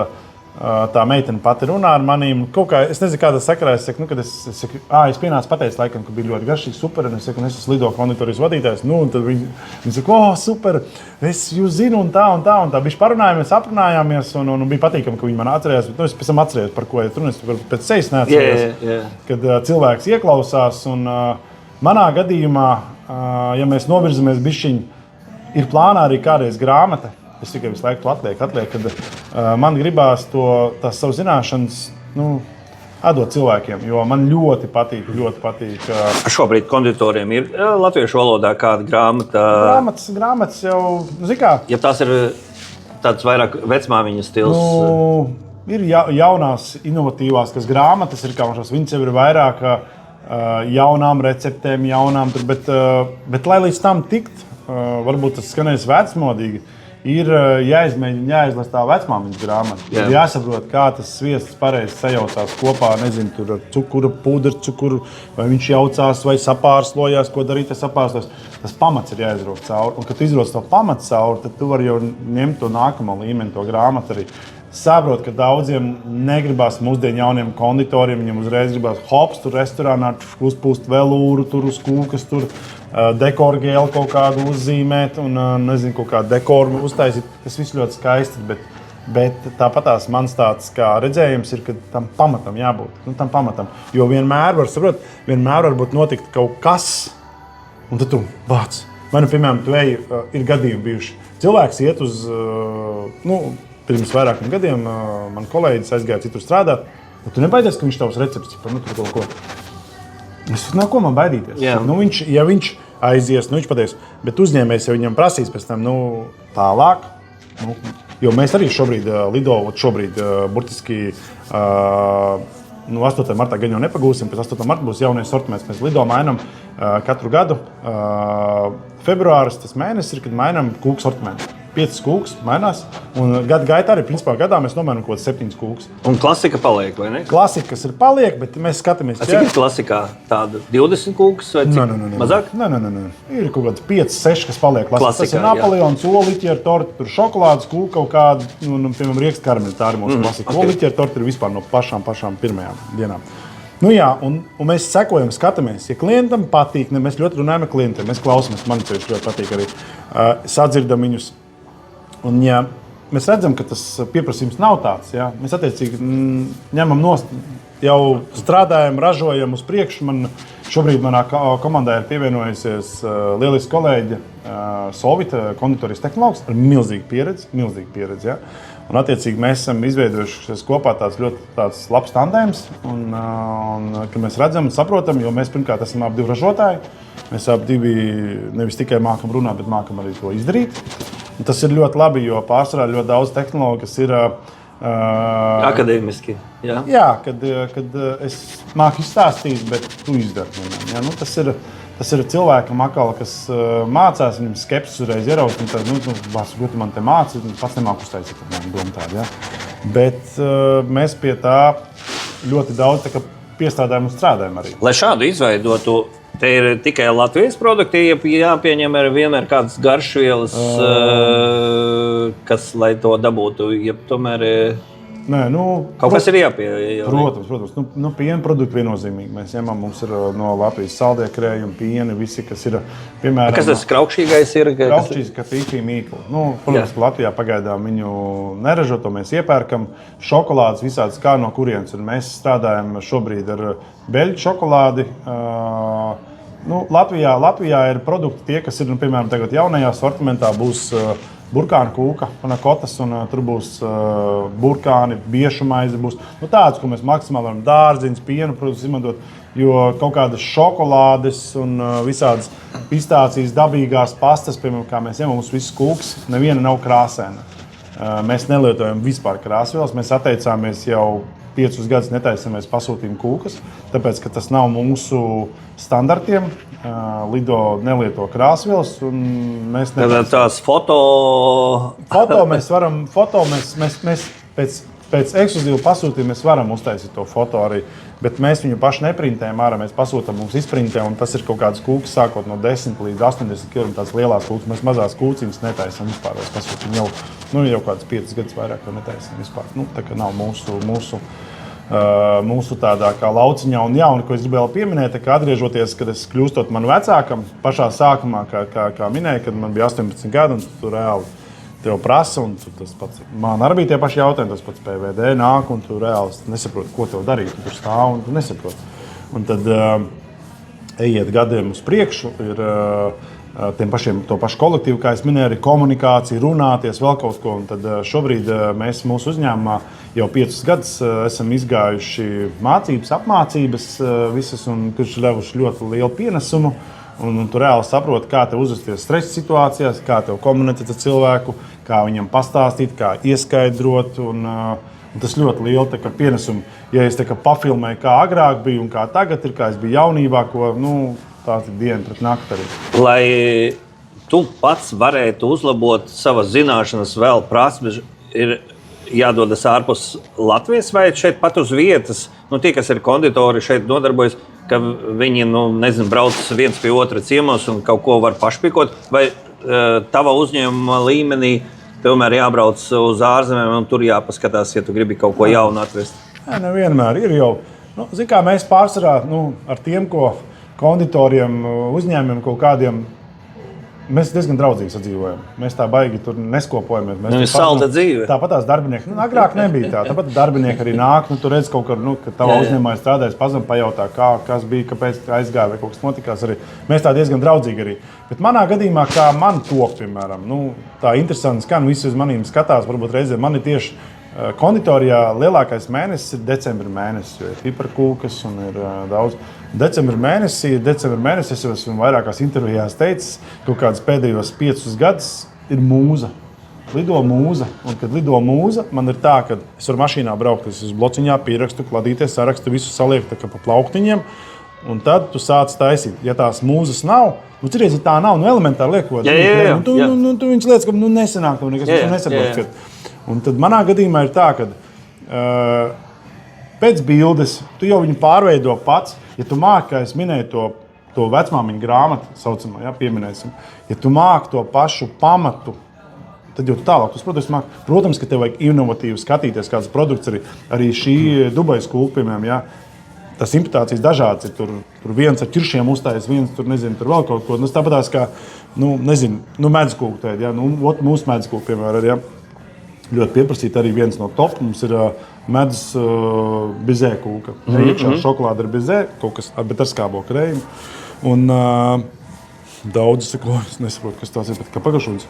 Tā meitene pati runā ar maniem. Es nezinu, kādā sakarā es saku, kad es pienācu pateicu, laikam, ka bija ļoti garšīgi, super. Es saku, es esmu Lido konditorijas vadītājs. Un tad viņi saka, super, es jūs zinu, un tā. Bišķi parunājāmies, aprunājāmies, un bija patīkami, ka viņi man atcerējās. Bet, es pēc tam atcerējos, par ko tu runā. Es pēc sejas neatceros, kad cilvēks ieklausās. Un, manā gadījumā, ja mēs novirzamies bišķiņ, ir plānā arī kādreiz grāmata. Es tikai visu laiku atliek, kad man gribās tās savu zināšanas atdot cilvēkiem, jo man ļoti patīk. Šobrīd konditoriem ir latviešu valodā kāda grāmata? Grāmatas jau, zini kā? Ja tās ir tāds vairāk vecmāmiņa stils? Ir jaunās, inovatīvās, kas grāmatas ir kaušās, viņas jau ir vairāk jaunām receptēm, bet lai līdz tam tikt, varbūt tas skanēs vecmodīgi, ir jāizmēģina, jāizlasa tā vecmāmiņas grāmata. Ir jāsaprot, kā tas sviests pareizi sajaucās kopā, nezinu, tur ar cukuru, pudru, vai viņš jaucās, vai sapārslojās, ko darīt, ja sapārslojās. Tas pamats ir jāizrok cauri. Un, kad tu izroc to pamatu cauri, tad tu vari jau ņemt to nākamo līmeni, to grāmatu arī. Saprot, ka daudziem negribās mūsdienu jauniem konditoriem, viņiem uzreiz gribās hops, tur restorānā uzpūst velūru, tur uz kūkas, tur dekoru gēlu kaut kādu uzzīmēt un, nezinu, kaut kādu dekoru uztaisīt. Tas viss ļoti skaisti, bet tāpatās mans tāds kā redzējums ir, ka tam pamatam jābūt. Tam pamatam. Jo vienmēr var būt notikt kaut kas, un tad tu vāc. Vai piemēram, ir gadījumi bijuši. Cilvēks iet uz, pirms vairākiem gadiem man kolēģis aizgāja citur strādāt. Tu nebaidies, ka viņš tavs recepts par kaut ko. Es no ko man baidīties? Ja viņš aizies, viņš pateiks, bet uzņēmējs jau viņam prasīs pēc tam tālāk. Jo mēs arī šobrīd Lido, burtiski 8. martā gan jau nepagūsim, pēc 8. marta būs jaunais sortiments. Mēs Lido mainām katru gadu. Februāris tas mēnesis ir, kad mainām kūku sortimentu. 5 kūkas mainās, un gada gaitā arī, principā, gadā mēs nomainām kaut kādas 7 kūkas. Un klasika paliek, vai ne? Klasikas ir paliek, bet mēs skatāmies. Cik ir klasikā? Tāda 20 kūkas vai cik? Mazāk? Nē. Ir kaut kāds 5, 6, kas paliek klasikā. Tas ir Napoleons, oliķi ar torti, tur šokolādes kūka kaut kāda, piemēram, rieksta karameli, tā arī mūsu klasika. Oliķi ar torti ir vispār no pašām pirmajām dienām. Un mēs sekojam, skatāmies. Ja klientam patīk, mēs ļoti runājam ar klientiem, mēs klausamies, man ļoti patīk arī sadzirdam viņus. Un, ja mēs redzam, ka tas pieprasījums nav tāds, mēs attiecīgi ņemam nost, jau strādājam, ražojam uz priekšu. Šobrīd manā komandā ir pievienojusies lieliski kolēģi Solvita, konditorijas tehnologs ar milzīgu pieredzi. Un, attiecīgi, mēs esam izveidojušies kopā tāds ļoti labs tandēms, un kad mēs redzam, saprotam, jo mēs pirmkārt esam abi divi ražotāji. Mēs abi nevis tikai mākam runāt, bet mākam arī to izdarīt. Un tas ir ļoti labi, jo pārsvarā ļoti daudz tehnoloģiju, kas ir akadēmiski. Jā, kad es māku izstāstīt, bet tu izdari. Tas ir cilvēkam, kas mācās, viņam skepsis uzreiz ieraust. Ko tu man te māci, pats nemāku uztaisīt. Bet mēs pie tā ļoti daudz piestrādājam un strādājam arī. Lai šādu izveidotu, te ir tikai Latvijas produkti, jāpieņem arī vienmēr kādas garšvielas, kas, lai to dabūtu, tomēr kaut kas ir jāpieņem. Protams. Piena produkti viennozīmīgi. Mēs ņemam, mums ir no Latvijas saldie krējumi, pieni, visi, kas ir, piemēram... Kas tas kraukšīgais ir? Kraukšķīs, kafīčī, mīkli. Protams, ka Latvijā pagaidām viņu neražo, to mēs iepērkam. Šokolādes visādas kā no kurienes. Un mēs strādājam šobrīd ar beļģu šokolādi. Latvijā ir produkti tie, kas ir, piemēram, tagad jaunajā sortimentā būs burkāna kūka, panakotas, un tur būs burkāni, biešu maize. Būs tāds, ko mēs maksimāli varam dārziņus, pienu produktus izmantot, jo kaut kādas šokolādes un visādas pistācijas, dabīgās pastas, piemēram, kā mēs ņemam, mums visas kūkas, neviena nav krāsēna. Mēs nelietojam vispār krāsvielas, mēs atteicāmies jau 5 gadus netaisamies pasūtījumu kūkas, tāpēc, ka tas nav mūsu standartiem. Lido nelieto krāsvielas, un mēs tās foto mēs varam, mēs pēc pēc ekskluzīva pasūtījuma mēs varam uztaisīt to foto arī, bet mēs viņu paši neprintējam ārā, mēs pasūtam, mums izprintē, un tas ir kaut kāds kūks sākot no 10 līdz 80 kg, tās lielās kūks, mēs mazās kūciņas netaisam vispār, pasūtam jau kāds 5 gadus vairāk, ko netaisam vispār, tā kā nav mūsu tādā kā lauciņā, un ko es gribēju pieminēt, ka atgriežoties, kad es kļūstot man vecākam, pašā sākumā, kā minēju, kad man bija 18 gadi, un tu reāli tev prasa, un tas pats, man arī bija tie paši jautājumi, tas pats PVD nāk, un tu reāli nesaproti, ko tev darīt, tu tur stāv, un tu nesaproti. Un tad ejiet gadiem uz priekšu, ir to pašu kolektīvu, kā es minēju, arī komunikācija, runāties, vēl kaut ko, un tad šobrīd mēs mūsu uzņēmumā jau 5 gadus esam izgājuši mācības, apmācības visas, un kurš ļaujuši ļoti lielu pienesumu. Un tu reāli saproti, kā tev uzvesties stresa situācijās, kā tev komunicēt ar cilvēku, kā viņam pastāstīt, kā ieskaidrot. Un tas ļoti liels pienesums. Ja es pafilmēju, kā agrāk bija un kā tagad ir, kā es biju jaunībā, tā ir diena pret nakti arī. Lai tu pats varētu uzlabot savas zināšanas, vēl prasmes, ir jādodas ārpus Latvijas vai šeit pat uz vietas? Tie, kas ir konditori, šeit nodarbojas, ka viņi, brauc viens pie otra ciemos un kaut ko var pašpikot, vai tava uzņēmuma līmenī tomēr jābrauc uz ārzemēm un tur jāpaskatās, ja tu gribi kaut ko jaunu atvest? Nevienmēr ir jau. Kā mēs pārsvarā ar tiem, ko konditoriem, uzņēmumiem kaut kādiem, mēs diezgan draudzīgi sadzīvojam. Mēs tā baigi tur neskopojamies. Mēs salda dzīve. Tāpat tās darbinieki, agrāk nebija tā. Tāpat darbinieki arī nāk, tu redz kaut kur, kad tavā uzņēmumā strādājas, pazem pajautā, kas bija, kāpēc aizgāja vai kaut kas notikās arī. Mēs tā diezgan draudzīgi arī. Bet manā gadījumā, kā man top, piemēram, tā interesanti skan, visi uz manīm skatās, varbūt reizē man ir tieši konditorijā lielākais mēnesis ir decembra mēnesis, jo ir piparkūkas un ir daudz. Decembra mēnesī es jau esmu vairākās intervijās teicis, kaut kādus pēdējos 5 gadus ir mūza. Lido mūza, un kad lido mūza, man ir tā, ka es varu mašīnā braukt, es uz blociņā pierakstu, kladīties, sarakstu, visu salieku pa plauktiņiem, un tad tu sāc taisīt. Ja tās mūzas nav, cerēs, ja tā nav, elementāri liekot, tu viņas lietas, ka nesanāk, nekas nesaprot. Un tad manā gadījumā ir tā, ka pēc bildes tu jau viņu pārveido pats. Ja tu māki, kā es minēju, to vecmāmiņu grāmatu, saucamā, pieminēsim, ja tu māki to pašu pamatu, tad jau tālāk. Protams, ka tev vajag inovatīvi skatīties, kāds produkts arī šī Dubajas kūka, piemēram, tas imitācijas dažādas ir. Tur viens ar ķiršiem uzstājas, viens tur, tur vēl kaut ko. Tāpatās kā, medzkūka tēd, mūsu medzkūka, piemēram, ļoti pieprasīt arī viens no top. Mums ir medus bizē kūka. Iekšā šokolāde ar bizē, kaut kas, bet ar skābo krējumu. Un daudzi saka, es nesaprotu, kas tās ir, bet kā pagašūnas,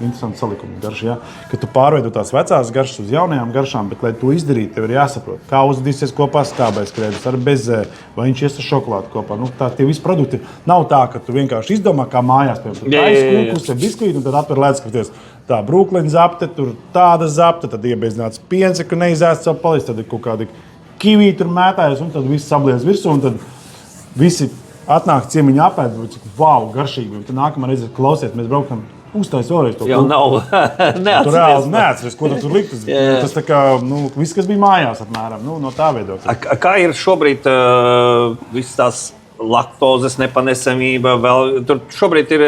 interesanti salikumi garši, Kad tu pārveido tās vecās garšas uz jaunajām garšām, bet, lai to izdarītu, tev ir jāsaprot, kā uzvedīsies kopā skābais krējums ar bezē, vai viņš ies ar šokolādi kopā. Tie visi produkti nav tā, ka tu vienkārši izdomā, kā mājās, piemēram, aizkūkus, biskvīti, un tad atver ledskapties. Tā Brooklyn zapte, tur tāda zapte, tad iebeidznāts piens, ka neizēst savu palīdz, tad ir kaut kādi kivī tur mētājas, un tad viss sabliez virsū, un tad visi atnāk ciemiņu apēd, cik garšīgi, un tad nākamā reize klausiet, mēs braukam, uztais vēlreiz to. Jau nav, tu reāli neatceries, ko tur likt, tas tā kā, viss, kas bija mājās apmēram, no tā veidot. Kā ir šobrīd visas tās laktozes nepanesamība, tur šobrīd ir,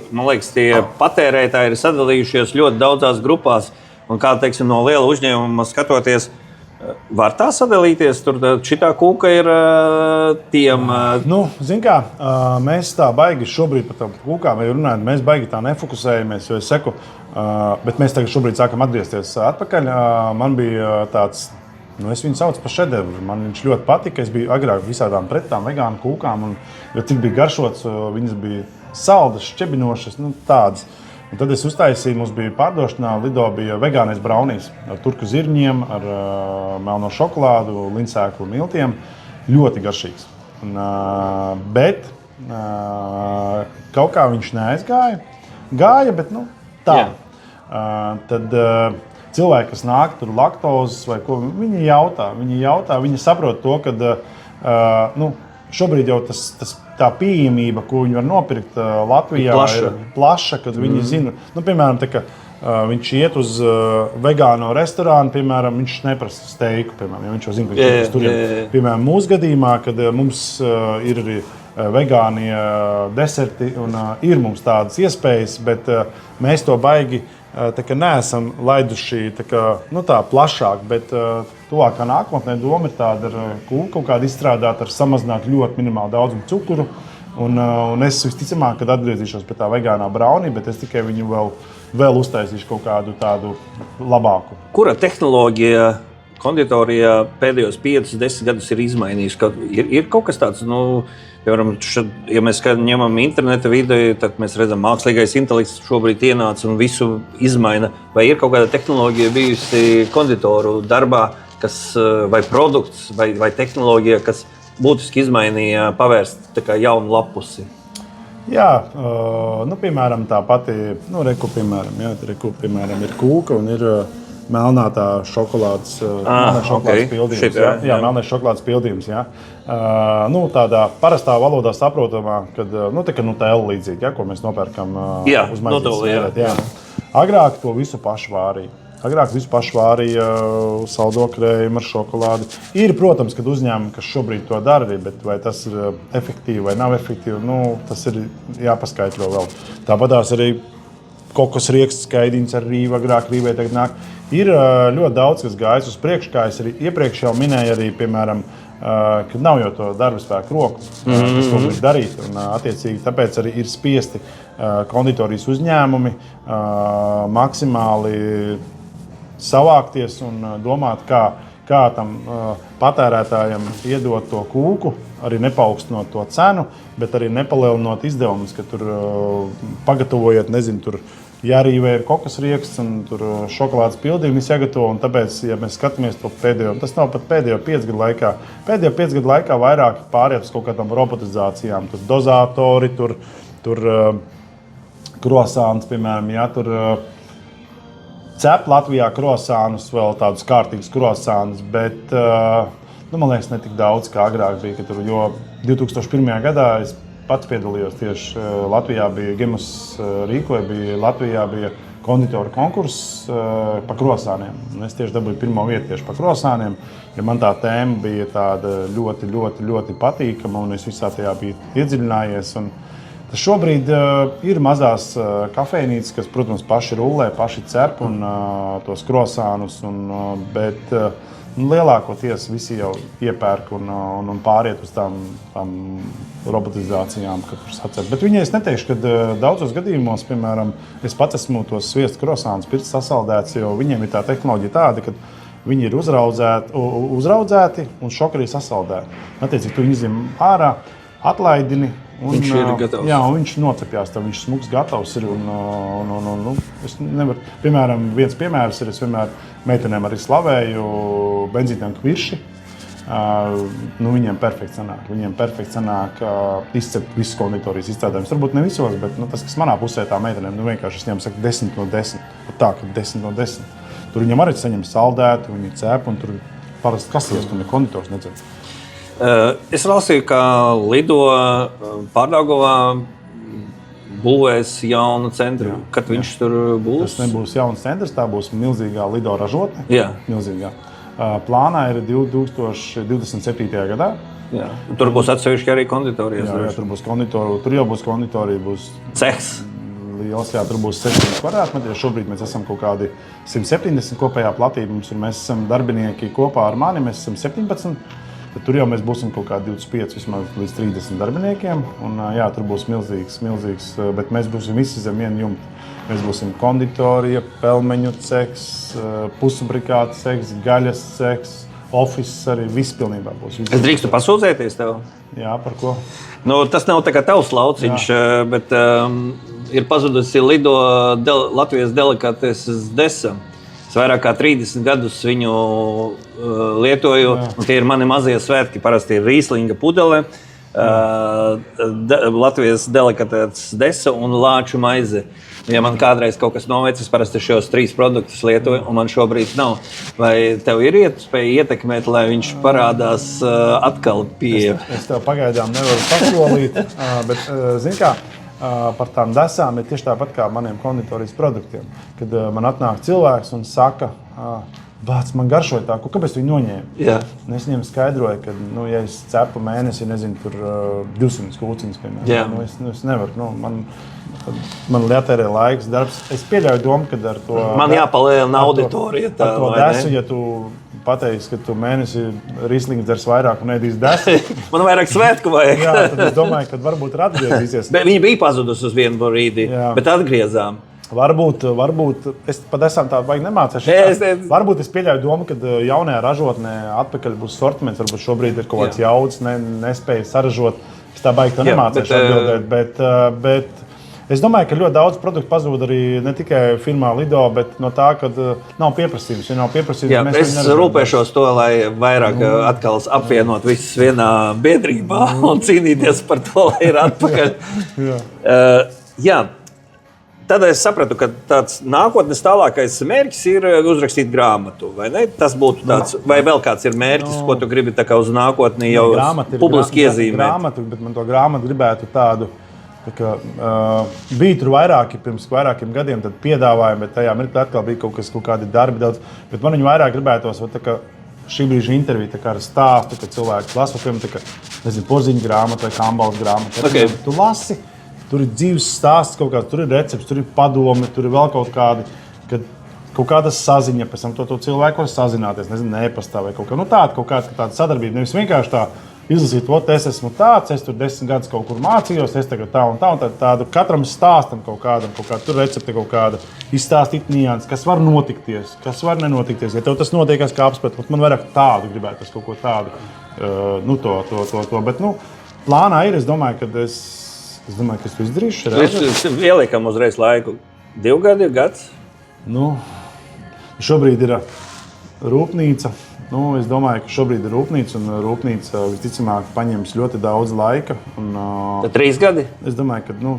man liekas, tie patērētāji ir sadalījušies ļoti daudzās grupās, un kā, teiksim, no liela uzņēmuma skatoties, var tā sadalīties, tur šitā kūka ir tiem... Zin kā, mēs tā baigi šobrīd par tām kūkām runājam, mēs baigi tā nefokusējamies, jo es saku, bet mēs tagad šobrīd sākam atgriezties atpakaļ. Man bija tāds, es viņu saucu par šedevru, man viņš ļoti patika, es biju agrāk visādām pretām vegānu kūkām, jo cik bija garšots, viņas bija saldas, šķebinošas, tādas. Un tad es uztaisīju, mums bija pārdošanā, Lido bija vegānais braunīs ar turku zirņiem, ar melno šokolādu, linsēku miltiem. Ļoti garšīgs. Bet kaut kā viņš neaizgāja. Gāja, bet tā. Tad cilvēki, kas nāk tur laktozes vai ko, viņi jautā, viņi saprot to, ka šobrīd jau tā pieejamība, ko viņi var nopirkt Latvijā, ir plaša, kad viņi zina. Piemēram, viņš iet uz vegāno restorānu, piemēram, viņš neprasa steiku, piemēram, ja viņš jau zina, ka viņš tur ir. Piemēram, mūsu gadījumā, kad mums ir arī vegānie deserti un ir mums tādas iespējas, bet mēs to baigi neesam laiduši tā plašāk, bet tuvākā nākotnē doma ir tāda ar kūku kaut kādu izstrādāt, ar samazināt ļoti minimālu daudzumu cukuru. Un es visticamāk, kad atgriezīšos pie tā vegānā brownie, bet es tikai viņu vēl uztaisīšu kaut kādu tādu labāku. Kura tehnoloģija konditorijā pēdējos 5-10 gadus ir izmainījusi? Ir kaut kas tāds, piemēram, ja mēs ņemam interneta vidi, tad mēs redzam, mākslīgais intelekts šobrīd ienāca un visu izmaina. Vai ir kaut kāda tehnoloģija bijusi konditoru darbā, vai produkts, vai tehnoloģija, kas būtiski izmainīja, pavērst jaunu lapusi? Jā, piemēram, tā pati, piemēram, ir kūka un ir melnā tā šokolādes pildījums. Melnais šokolādes pildījums. Tādā parastā valodā saprotamā, kad Nutella līdzīgi, ko mēs nopērkam uz maizes. Agrāk to visu pašu vārīja. Agrāk visu pašu vārīja saldo krējumu ar šokolādi. Ir, protams, kad uzņēmumi, kas šobrīd to dara, bet vai tas ir efektīvi vai nav efektīvi, tas ir jāpaskaidro vēl. Tāpatās arī kokos rieksts skaidījums ar rīvu, agrāk rīvē tagad nāk. Ir ļoti daudz, kas gājis uz priekšu, kā es arī iepriekš jau minēju, arī, piemēram, kad nav jau to darba spēku roku, kas to var darīt. Un, attiecīgi, tāpēc arī ir spiesti konditorijas uzņēmumi maksimāli savākties un domāt, kā tam patērētājam iedot to kūku, arī nepaukstinot to cenu, bet arī nepalielinot izdevumus, ka tur pagatavojiet, tur jārīvē ir kokas rieksts un tur šokolādes pildījumi jāgatavo. Un tāpēc, ja mēs skatāmies to pēdējo, tas nav pat pēdējo 5 gadu laikā. Pēdējo 5 gadu laikā vairāk pāriet uz kaut kādām robotizācijām, tur dozatori, tur krosāns, piemēram, tur cep Latvijā krosānus, vēl tādus kārtīgus krosānus, bet man liekas, ne tik daudz kā agrāk bija. Jo 2001. gadā es pats piedalījos tieši Latvijā, bija Gemus rīkoja, Latvijā bija konditoru konkurss pa krosāniem. Es tieši dabūju pirmo vietu tieši pa krosāniem, jo man tā tēma bija tāda ļoti, ļoti, ļoti patīkama, un es visā tajā biju iedziļinājies. Šobrīd ir mazās kafejnīcas, kas, protams, paši rullē, paši cep un tos krosānus, bet lielākoties visi jau iepērk un pāriet uz tām robotizācijām, kad tur sacep. Bet viņai es neteikšu, ka daudzos gadījumos, piemēram, es pats esmu tos sviestu krosānus pirts sasaldēts, jo viņiem ir tā tehnoloģija tāda, ka viņi ir uzraudzēti un šokarī sasaldēti. Attiecīgi, tu viņu izņem ārā, atlaidini, viņš ir gatavs. Jā, un viņš nocepjās, viņš smuks gatavs ir. Es nevaru, piemēram, viens piemērs ir, es vienmēr meitenēm arī slavēju benzītiem kvirši. Viņiem perfekti sanāk. Viņiem perfekti sanāk izcept visus konditorijas izstrādājumus. Varbūt ne visos, bet tas, kas manā pusē tā meitenēm, vienkārši es viņiem saku 10 no 10. Tā, ka 10 no 10. Tur viņam arī saņem saldētu, viņi cep, un tur parasti kasies, tur ne konditors nedzēr. Es lasīju, ka Lido Pārdaugavā būvēs jaunu centru. Kad viņš tur būs? Tas nebūs jauns centrs, tā būs milzīgā Lido ražotne. Jā. Milzīgā. Plānā ir 2027. gadā. Jā. Tur būs atsevišķi arī konditorijas. Jā, tur būs konditorija. Tur jau būs konditorija, būs cehs. Liels, jā, tur būs 700 kvadrātmetri. Šobrīd mēs esam kaut kādi 170 kopējā platība. Mēs esam darbinieki kopā ar mani, mēs esam 17. Tad tur jau mēs būsim kaut kādi 25 vismaz līdz 30 darbiniekiem. Un, jā, tur būs milzīgs, bet mēs būsim visi zem viena jumta. Mēs būsim konditorija, pelmeņu cehs, pusfabrikāta cehs, gaļas cehs, ofiss arī viss pilnībā būs. Es drīkstu pasūdzēties tev? Jā, par ko? Tas nav tā kā tavs lauciņš, bet ir pazudusi Lido Latvijas delikateses desa. Es vairāk kā 30 gadus viņu lietoju, un tie ir mani mazie svētki. Parasti ir rīslinga pudele, Latvijas delikateses desa un lāču maize. Ja man kādreiz kaut kas novecis, parasti šos 3 produktus lietoju, un man šobrīd nav. Vai tev ir iespēja ietekmēt, lai viņš parādās atkal pie? Es tev pagaidām nevaru pasolīt, bet, zini kā, par tām desām ir tieši tāpat kā maniem konditorijas produktiem. Kad man atnāk cilvēks un saka, Bāc, man garšoja tā, kāpēc tu viņu noņēmi? Jā. Es viņiem skaidroju, ka, ja es cepu mēnesi, nezinu, tur 200 kūciņas, piemēram, es nevaru, man jātērē laiks, darbs. Es pieļauju domu, ka ar to... Man jāpalielina auditorija. Ar to desu, ja tu pateiksi, ka tu mēnesi Rieslings dzers vairāk un ēdīs desu. Man vairāk svētku vajag. Jā, tad es domāju, ka varbūt ir atgriezīsies. Bet viņi bija pazudusi uz vienu brīdi, bet atgriezām. Varbūt es pat esam tādu baigi nemācīšu. Varbūt es pieļauju domu, ka jaunajā ražotnē atpakaļ būs sortiments, varbūt šobrīd ir kaut kāds jauds, nespēja saražot. Es tā baigi to nemācīšu atbildēt, bet es domāju, ka ļoti daudz produktu pazūd arī ne tikai firmā Lido, bet no tā, ka nav pieprasījums. Ja nav pieprasījums, es rūpēšos to, lai vairāk atkal apvienot visus vienā biedrībā un cīnīties par to, lai ir atpakaļ. Jā. Tad es sapratu, ka tāds nākotnes tālākais mērķis ir uzrakstīt grāmatu. Vai ne? Tas būtu tāds, vai vēl kāds ir mērķis, ko tu gribi tā kā uz nākotni jau publiski iezīmēt? Grāmatu, bet man to grāmatu gribētu tādu, bija tur pirms vairākiem gadiem piedāvājumi, bet tajā mirklī atkal bija kaut kādi darbi daudz. Bet man viņu vairāk gribētos, šī brīža intervija ar stāstu, ka cilvēki lasa, piemēram, porziņu grāmatu vai kambalas grāmatu. Okay. Tu lasi. Tur ir dzīves stāsts, tur ir recepts, tur ir padomi, tur ir vēl kaut kādi, kaut kāda saziņa, pēc tam to cilvēku var sazināties, nezinu, e-pastā vai kaut kāda sadarbība. Nevis vienkārši tā izlasīt, es esmu tāds, es tur 10 gadus kaut kur mācījos, es tagad tā un tādu katram stāstam kaut kādam, tur recepte kaut kāda, izstāstīt nianses, kas var notikties, kas var nenotikties. Ja tev tas notiekās kā apspēt, man vairāk tādu gribētu, kaut ko tādu, bet, plānā ir, es domāju, ka es to izdarīšu. Mēs ieliekam uzreiz laiku. 2 gadi, gads? Šobrīd ir rūpnīca. Es domāju, ka šobrīd ir rūpnīca, un rūpnīca visticamāk paņems ļoti daudz laika. Tad 3 gadi? Es domāju, ka,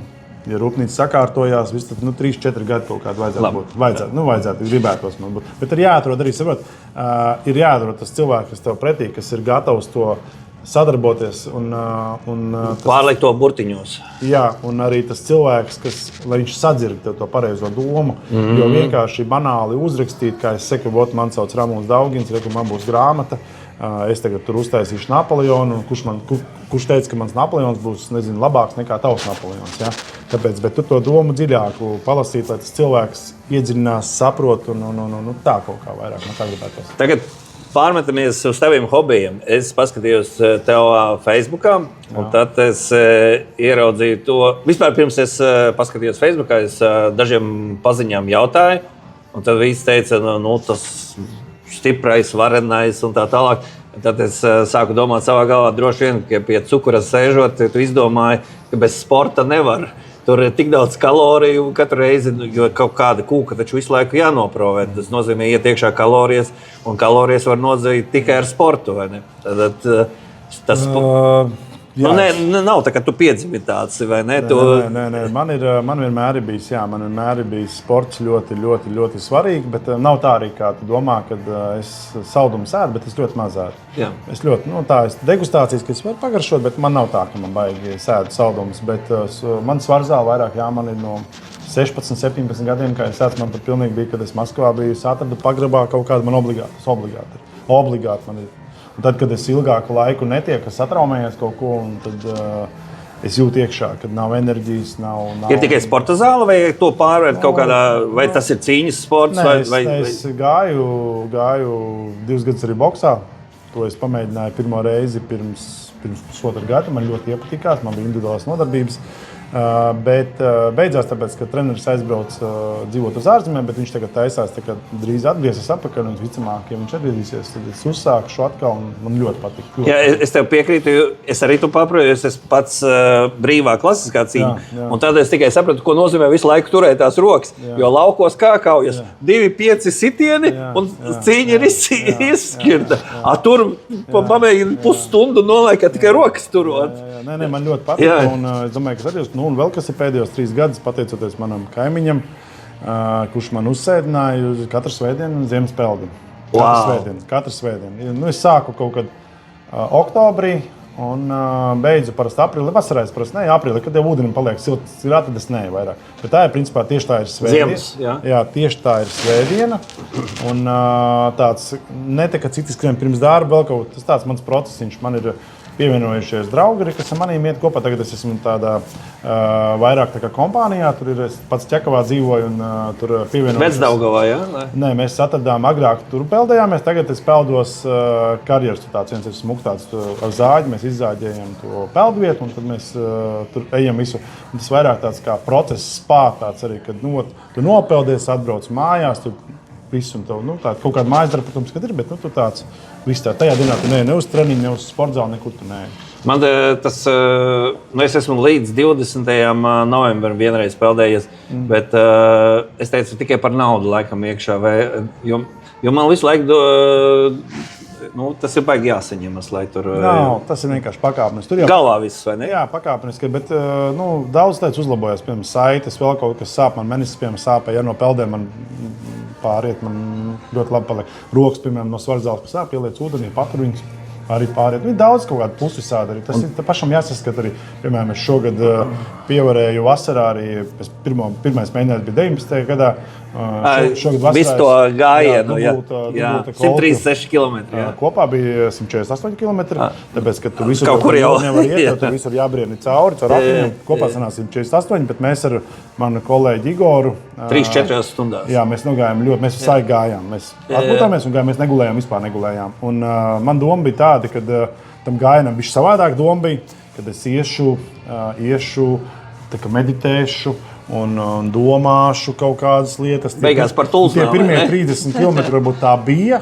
ja rūpnīca sakārtojās, tad 3-4 gadi kaut kādi vajadzētu būt. Vajadzētu, gribētos man būt. Bet ir jāatrod arī, ir jāatrod tas cilvēks, kas tev pretī, kas ir gatavs to sadarboties un pārlikt to burtiņos. Jā, un arī tas cilvēks, lai viņš sadzird to pareizo domu, jo vienkārši banāli uzrakstīt, kā es saku, man sauc Ramons Daugins, man būs grāmata, es tagad tur uztaisīšu Napoleonu, kurš teica, ka mans Napoleons būs, labāks nekā tavs Napoleons, ja? Tāpēc, bet tu to domu dziļāku palasīt, lai tas cilvēks iedziļinās, saprot un tā kaut kā vairāk, kā gribētos. Tagad pārmetamies uz taviem hobijiem. Es paskatījos tev Facebookā, un tad es ieraudzīju to. Vispār pirms es paskatījos Facebookā, es dažiem paziņām jautāju, un tad visi teica, tas stiprais, varenais un tā tālāk. Tad es sāku domāt savā galvā, droši vien, ka pie cukura sēžot, tu izdomāji, ka bez sporta nevar. Tur ir tik daudz kaloriju katru reizi, jo kaut kāda kūka taču visu laiku jānoprovē. Tas nozīmē, iet iekšā kalorijas, un kalorijas var nodzīt tikai ar sportu, vai ne? Tad tas... nav tā, ka tu piedzimi tāds, vai ne? Nē. Man vienmēr ir bijis sports ļoti, ļoti, ļoti svarīgi, bet nav tā arī, kā tu domā, kad es saldumu sēdu, bet es ļoti maz ēdu. Es ļoti, es degustācijas, ka es varu pagaršot, bet man nav tā, ka man baigi sēdu saldumus, bet man svarzāli vairāk, man ir no 16, 17 gadiem, kā es sēdu, man pat pilnīgi bija, kad es Maskavā biju, es atradu pagrabā kaut kādu man obligāti man ir. Un tad, kad es ilgāku laiku netieku, es satraumējies kaut ko, un tad es jūtu iekšā, kad nav enerģijas, nav... Ir tikai sporta zāle, vai to pārvērt kaut kādā, vai tas ir cīņas sports? Es gāju 2 gadus arī boksā. To es pamēģināju pirmo reizi pirms 1,5 gada. Man ļoti iepatikās, man bija individuālās nodarbības. Bet beidzās tāpēc, ka treneris aizbrauc dzīvot uz ārzemēm, bet viņš tagad taisās drīz atgriezties atpakaļ, un visticamāk, ja viņš atgriezīsies, tad es uzsākšu atkal, un man ļoti patīk. Jā, es tev piekrītu, es arī tu paproju, es esmu pats brīvā klasiskā cīņa, un tad es tikai sapratu, ko nozīmē visu laiku turēt tās rokas, jo laukos kā kaujas 2-5 sitieni, un cīņa ir izskirta. Tur pamēģina pusstundu nolaikā tikai rokas turot. Nē, man ļoti patīk, un es domāju, ka arī un vēl kas ir pēdējos 3 gadus, pateicoties manam kaimiņam, kurš man uzsēdināja uz katru svētdienu Ziemas peldi. Katru svētdienu. Es sāku kaut kad oktobrī, un beidzu parasti aprīlī. Vasarā es parasti aprīlī, kad jau ūdenim paliek silts, tad es neju vairāk. Bet tā ir principā tieši tā ir svētdiena. Ziemas, jā, tieši tā ir svētdiena. Un tāds, ne tā, ka citi skrien pirms darba, vēl kaut tas tāds mans procesiņš. Man ir pievienojušies draugi, kas ar maniem iet kopā. Tagad es esmu tādā vairāk tā kā kompānijā. Tur ir es pats Ķekavā dzīvoju un tur pievienojos. Vecdaugavā, jā? Nē, mēs atradām agrāk, tur peldējāmies. Tagad es peldos karjeras. Tāds viens ir smūgs tāds ar zāģi. Mēs izzāģējam to peldvietu un tad mēs tur ejam visu. Un tas vairāk tāds kā process spā tāds arī, kad tu nopeldies, atbrauc mājās, tu visu un tev, tā kaut kāda mājas darba, protams, kad ir, bet tu tāds viss tā. Tajā dienā tu ne uz treniņu, ne uz sportzāli, nekur tu neej. Man tas, es esmu līdz 20. novembrim vienreiz peldējies, bet es teicu tikai par naudu laikam iekšā, jo man visu laiku tas ir baigi jāsaņemas, lai tur... Tas ir vienkārši pakāpeniski. Tur jau galvā viss, vai ne? Jā, pakāpeniski, bet daudz lietas uzlabojas, piemēram, saites, vēl kaut kas sāp, man menis, piemēram, sāpē, ja no peldēm man pāriet, man ļoti labi paliek. Rokas, piemēram, no svarzāles, kas pieliec ūdenī, patur viņas arī pāriet. Ir daudz kaut kādu pusi visādi arī. Tas ir pašam jāsaskat arī. Piemēram, es šogad pievarēju vasarā arī, pirmais mēģinājums bija 19. gadā. Šogad vasarā visu to gājienu, jā. 136 km. Kopā bija 148 km, tāpēc, ka tu visu kaut kur jau nevar iet, jo tu visur jābrieni caur akmeņiem. Kopā sanās 148, bet mēs ar manu kolēģi Igoru 3-4 stundās. Jā, mēs nogājām ļoti, mēs visai gājām. Mēs atpūtāmies un gājām, mēs negulējām, vispār negulējām. Un man doma bija tāda, kad tam gājienam bišķi savādāk doma bija, kad es iešu tā kā meditēšu un domāšu kaut kādas lietas. Beigās par tulsnām. Tie pirmie 30 km varbūt tā bija.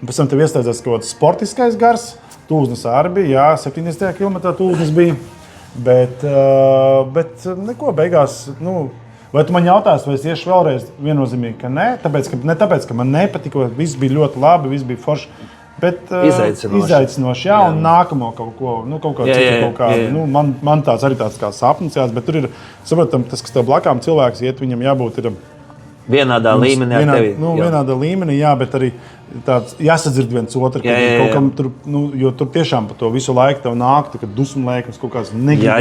Un pēc tam tev iesteidzās kaut kāds sportiskais gars. Tūznes arī bija, jā, 70. kilometrā tūznes bija. Bet neko beigās, vai tu man jautās, vai es iešu vēlreiz, viennozīmīgi, ka nē. Ne tāpēc, ka man nepatika, viss bija ļoti labi, viss bija forši. Bet izaicinoši, jā, un nākamo kaut ko, kaut kā citu, kaut kādu. Man tāds arī tāds kā sapnis, jā, bet tur ir, saprotam, tas, kas tev blakām cilvēks iet, viņam jābūt ir vienādā līmenī ar tevi. Vienādā līmenī, jā, bet arī tāds jāsadzird viens otru, kaut kam tur, jo tur tiešām par to visu laiku tev nāk, kad dusmu lēkums kaut kāds negrib.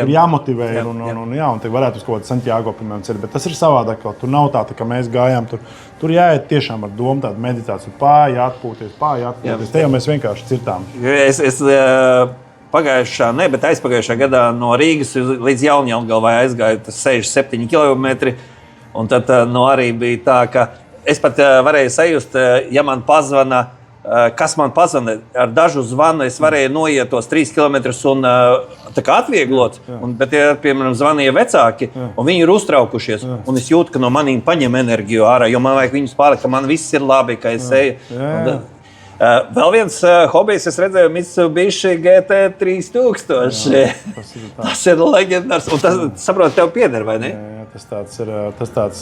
Tur jāmotivē un te varētu uz kaut kādu Santiago, piemēram, ceļu, bet tas ir savādāk, tur nav tā, ka mēs gājām, tur jāiet tiešām ar domu tādu meditāciju, jāatpūties. Te jau mēs vienkārši cirtām. Es pagājušā, bet aizpagājušā gadā no Rīgas līdz Jaunjelgavai aizgāju 6-7 km. Un tad arī bija tā, ka es pat varēju sajust, ja man pazvana, kas man pazvana, ar dažu zvanu es varēju noiet tos 3 km un tā kā atvieglot. Bet, ja, piemēram, zvanīja vecāki, un viņi ir uztraukušies, un es jūtu, ka no maniem paņem enerģiju ārā, jo man vajag viņus pārlikt, ka man viss ir labi, ka es eju. Vēl viens hobijs, es redzēju Mitsubishi GT 3000. Tas ir leģendārs, un tas, saprot, tev pieder, vai ne? Tas tāds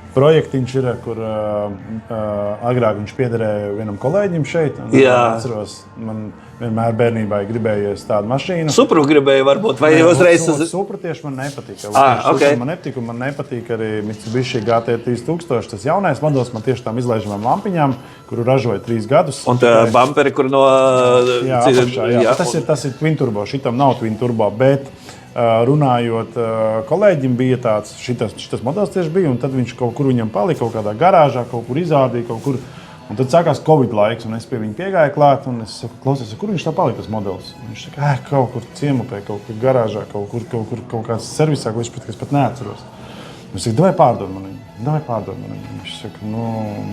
projektiņš ir, kur agrāk viņš piederēja vienam kolēģim šeit. Atceros, man vienmēr bērnībā gribējies tādu mašīnu. Supru gribēja varbūt, vai uzreiz? Supru tieši man nepatika. Okay. Man nepatika arī Mitsubishi GT 3000. Tas jaunais modelis man tieši tām izlaižamām lampiņām, kuru ražoja 3 gadus. Un tā bumperi, kur no... Jā. Tas ir twin turbo, šitam nav twin turbo, bet... Runājot, kolēģim bija tāds, šitas modelis tieši bija, un tad viņš kaut kur viņam palika, kaut kādā garāžā, kaut kur izrādīja, kaut kur. Un tad sākās Covid laiks, un es pie viņa piegāju klāt, un es saku, klausies, kur viņš tā palika, tas modelis? Un viņš saka, kaut kur ciemupē, kaut kur garāžā, kaut kāds servisā, ko es pat neatceros. Es saku, davai pārdod man viņu. Viņš saka,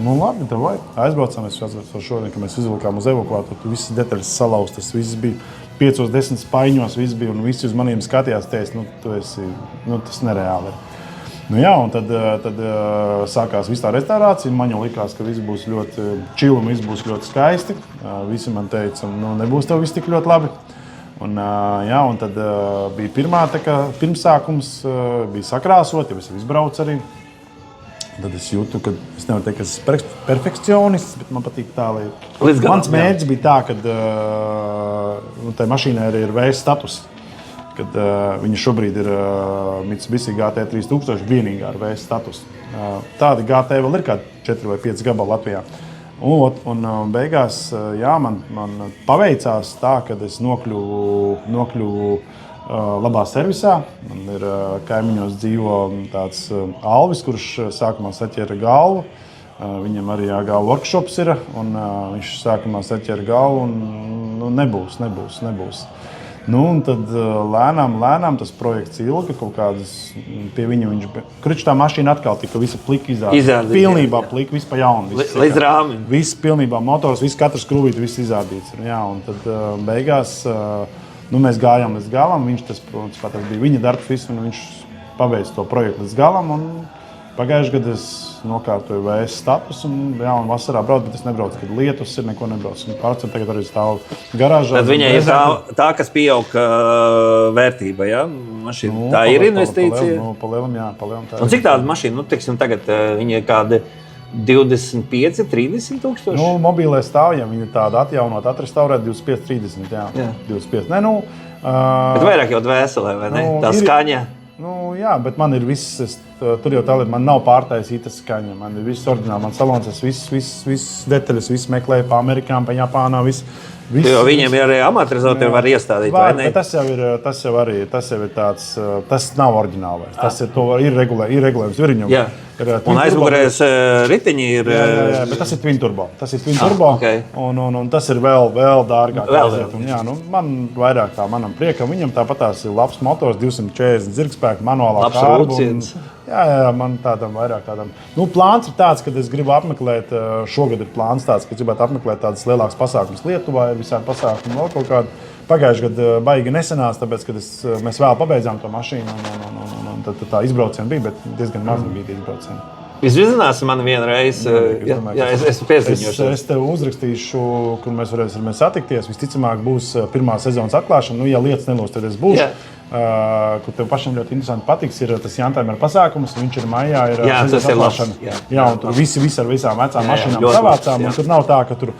labi, davai. Aizbraucām, es atceros šodien, kad mēs izvilkām uz evakuātoru, tur visas detaļas salauztas, viss bija 5-10 spaiņos, viss bija, un visi uz maniem skatījās, teica, tas nereāli ir. Un tad sākās viss tā restaurācija, man jau likās, ka viss būs ļoti chill un viss būs ļoti skaisti. Visi man teica, nebūs tev viss tik ļoti labi. Un tad bija pirmsākums, bija sakrāsot, jau es izbraucu arī. Tad es jūtu, ka es nevaru teikt, ka es esmu perfekcionists, bet man patīk tā, lai... Mans mērķis bija tā, ka tai mašīnai arī ir VS status. Kad viņa šobrīd ir Mitsubishi GT 3000 vienīgā ar VS status. Tādi GT vēl ir kādi 4 vai 5 gabali Latvijā. Un beigās man paveicās tā, ka es nokļuvu labā servisā. Man ir kaimiņos dzīvo tāds Alvis, kurš sākumā saķēra galvu. Viņam arī jāgāja workshops ir, un viņš sākumā saķēra galvu un nebūs. Un tad lēnām tas projekts ilga kaut kādas pie viņa. Kurš tā mašīna atkal tika visa plika izrādīta. Pilnībā plika, viss pa jaunu. Līdz rāmim. Viss pilnībā motors, viss katrs krūvīte, viss izrādīts. Jā, un tad beigās mēs gājām līdz galam. Viņš tas bija viņa darbs, viss, un viņš pabeidza to projektu līdz galam. Pagājušajā gadā es nokārtoju VS statusu, un vasarā braucu, bet es nebraucu, kad lietus ir, neko nebraucu. Pārcēl tagad arī stāvu garāžā. Tad viņai ir tā, kas pieaug vērtība, ja? Mašīna, tā ir investīcija? Palielam, jā, palielam. Un cik tāda mašīna? Teiksim, tagad viņa ir kādi 25, 30 tūkstoši? Mobīlē stāv, ja viņa tāda atjaunot, atrestaurēt 25, 30, jā. 25. Bet vairāk jau dvēselē, vai ne? Tā skaņa. Jā, bet man ir viss, tur jau tā lieta, man nav pārtaisīta skaņa. Man ir viss oriģināli, man salons, es viss detaļas, viss meklēju pa Amerikām, pa Japānā, viss. Jo viņiem arī amortizatori var iestādīt, vai ne? Tas jau ir tāds, tas nav oriģināli. Tas ir regulējums viļņiem. Un aizmugurējais riteņi ir... Jā, bet tas ir twin turbo. Un tas ir vēl dārgāk. Man vairāk tā manam priekam. Viņam tāpatās ir labs motors, 240 zirgspēku, manuālā kārba. Jā, man tādam vairāk tādam. Plāns ir tāds, ka es gribu apmeklēt, šogad ir plāns tāds, ka gribētu apmeklēt tādas lielākas pasākumas Lietuvā, ir visādi pasākumi vēl kaut kādi. Pagājušajā gadā baigi nesenās, tāpēc, ka mēs vēl pabeidzām to mašīnu, un tad tā izbrauciena bija, bet diezgan maz bija izbrauciena. Jūs izzināsiet mani vienreiz, es pieziņošu. Es tev uzrakstīšu, kur mēs varēsim satikties. Visticamāk būs pirmā sezonas atklāšana, ja lietas nelūs, tad es būšu. Kur tev pašam ļoti interesanti patiks, ir tas Jantaimera pasākums, viņš ir maijā, ir sezonas atklāšana. Jā, un tur visi ar visām vecām mašīnām savācām, un tur nav tā, ka tur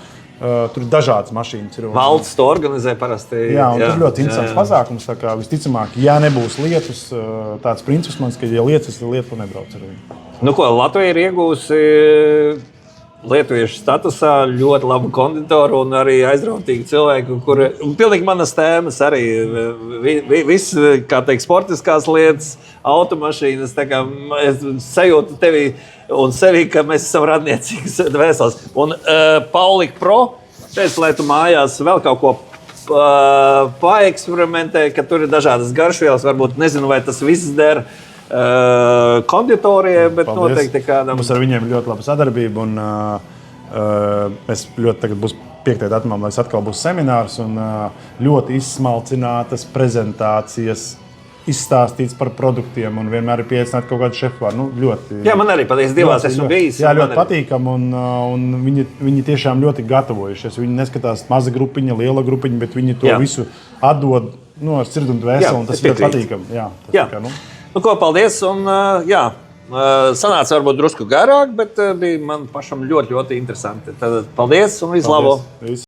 ir dažādas mašīnas. Valsts to organizē parasti. Jā, un tur ļoti interesants pasākums. Tā kā visticamāk, ja nebūs lietus, tāds princips mans, ka ja lietus ir lieta, nebrauc ar viņu. Latvija ir iegūsi lietuviešu statusā ļoti labu konditoru un arī aizrautīgu cilvēku, kur pilnīgi manas tēmas arī viss, kā teikt, sportiskās lietas, automašīnas, tā kā es sajūtu tevi un sevi, ka mēs esam radniecīgas dvēseles. Un Paulika Pro, teicu, lai tu mājās vēl kaut ko paeksperimentē, ka tur ir dažādas garšvielas, varbūt nezinu, vai tas viss der konditorijai, bet paldies. Noteikti kādam. Mums ar viņiem ļoti laba sadarbība, un mēs ļoti tagad būs 5. datumā, lai atkal būs seminārs, un ļoti izsmalcinātas prezentācijas, izstāstīts par produktiem, un vienmēr ir pieaicināti kaut kādi šefpāri. Jā, man arī patiesi divās esmu bijis. Jā, ļoti patīkam, un viņi tiešām ļoti gatavojušies. Viņi neskatās maza grupiņa, liela grupiņa, bet viņi to visu atdod ar sirdi un dvēseli, un tas ļoti patīkam. Paldies. Sanāca varbūt drusku garāk, bet bija man pašam ļoti, ļoti interesanti. Tad paldies un visu labu!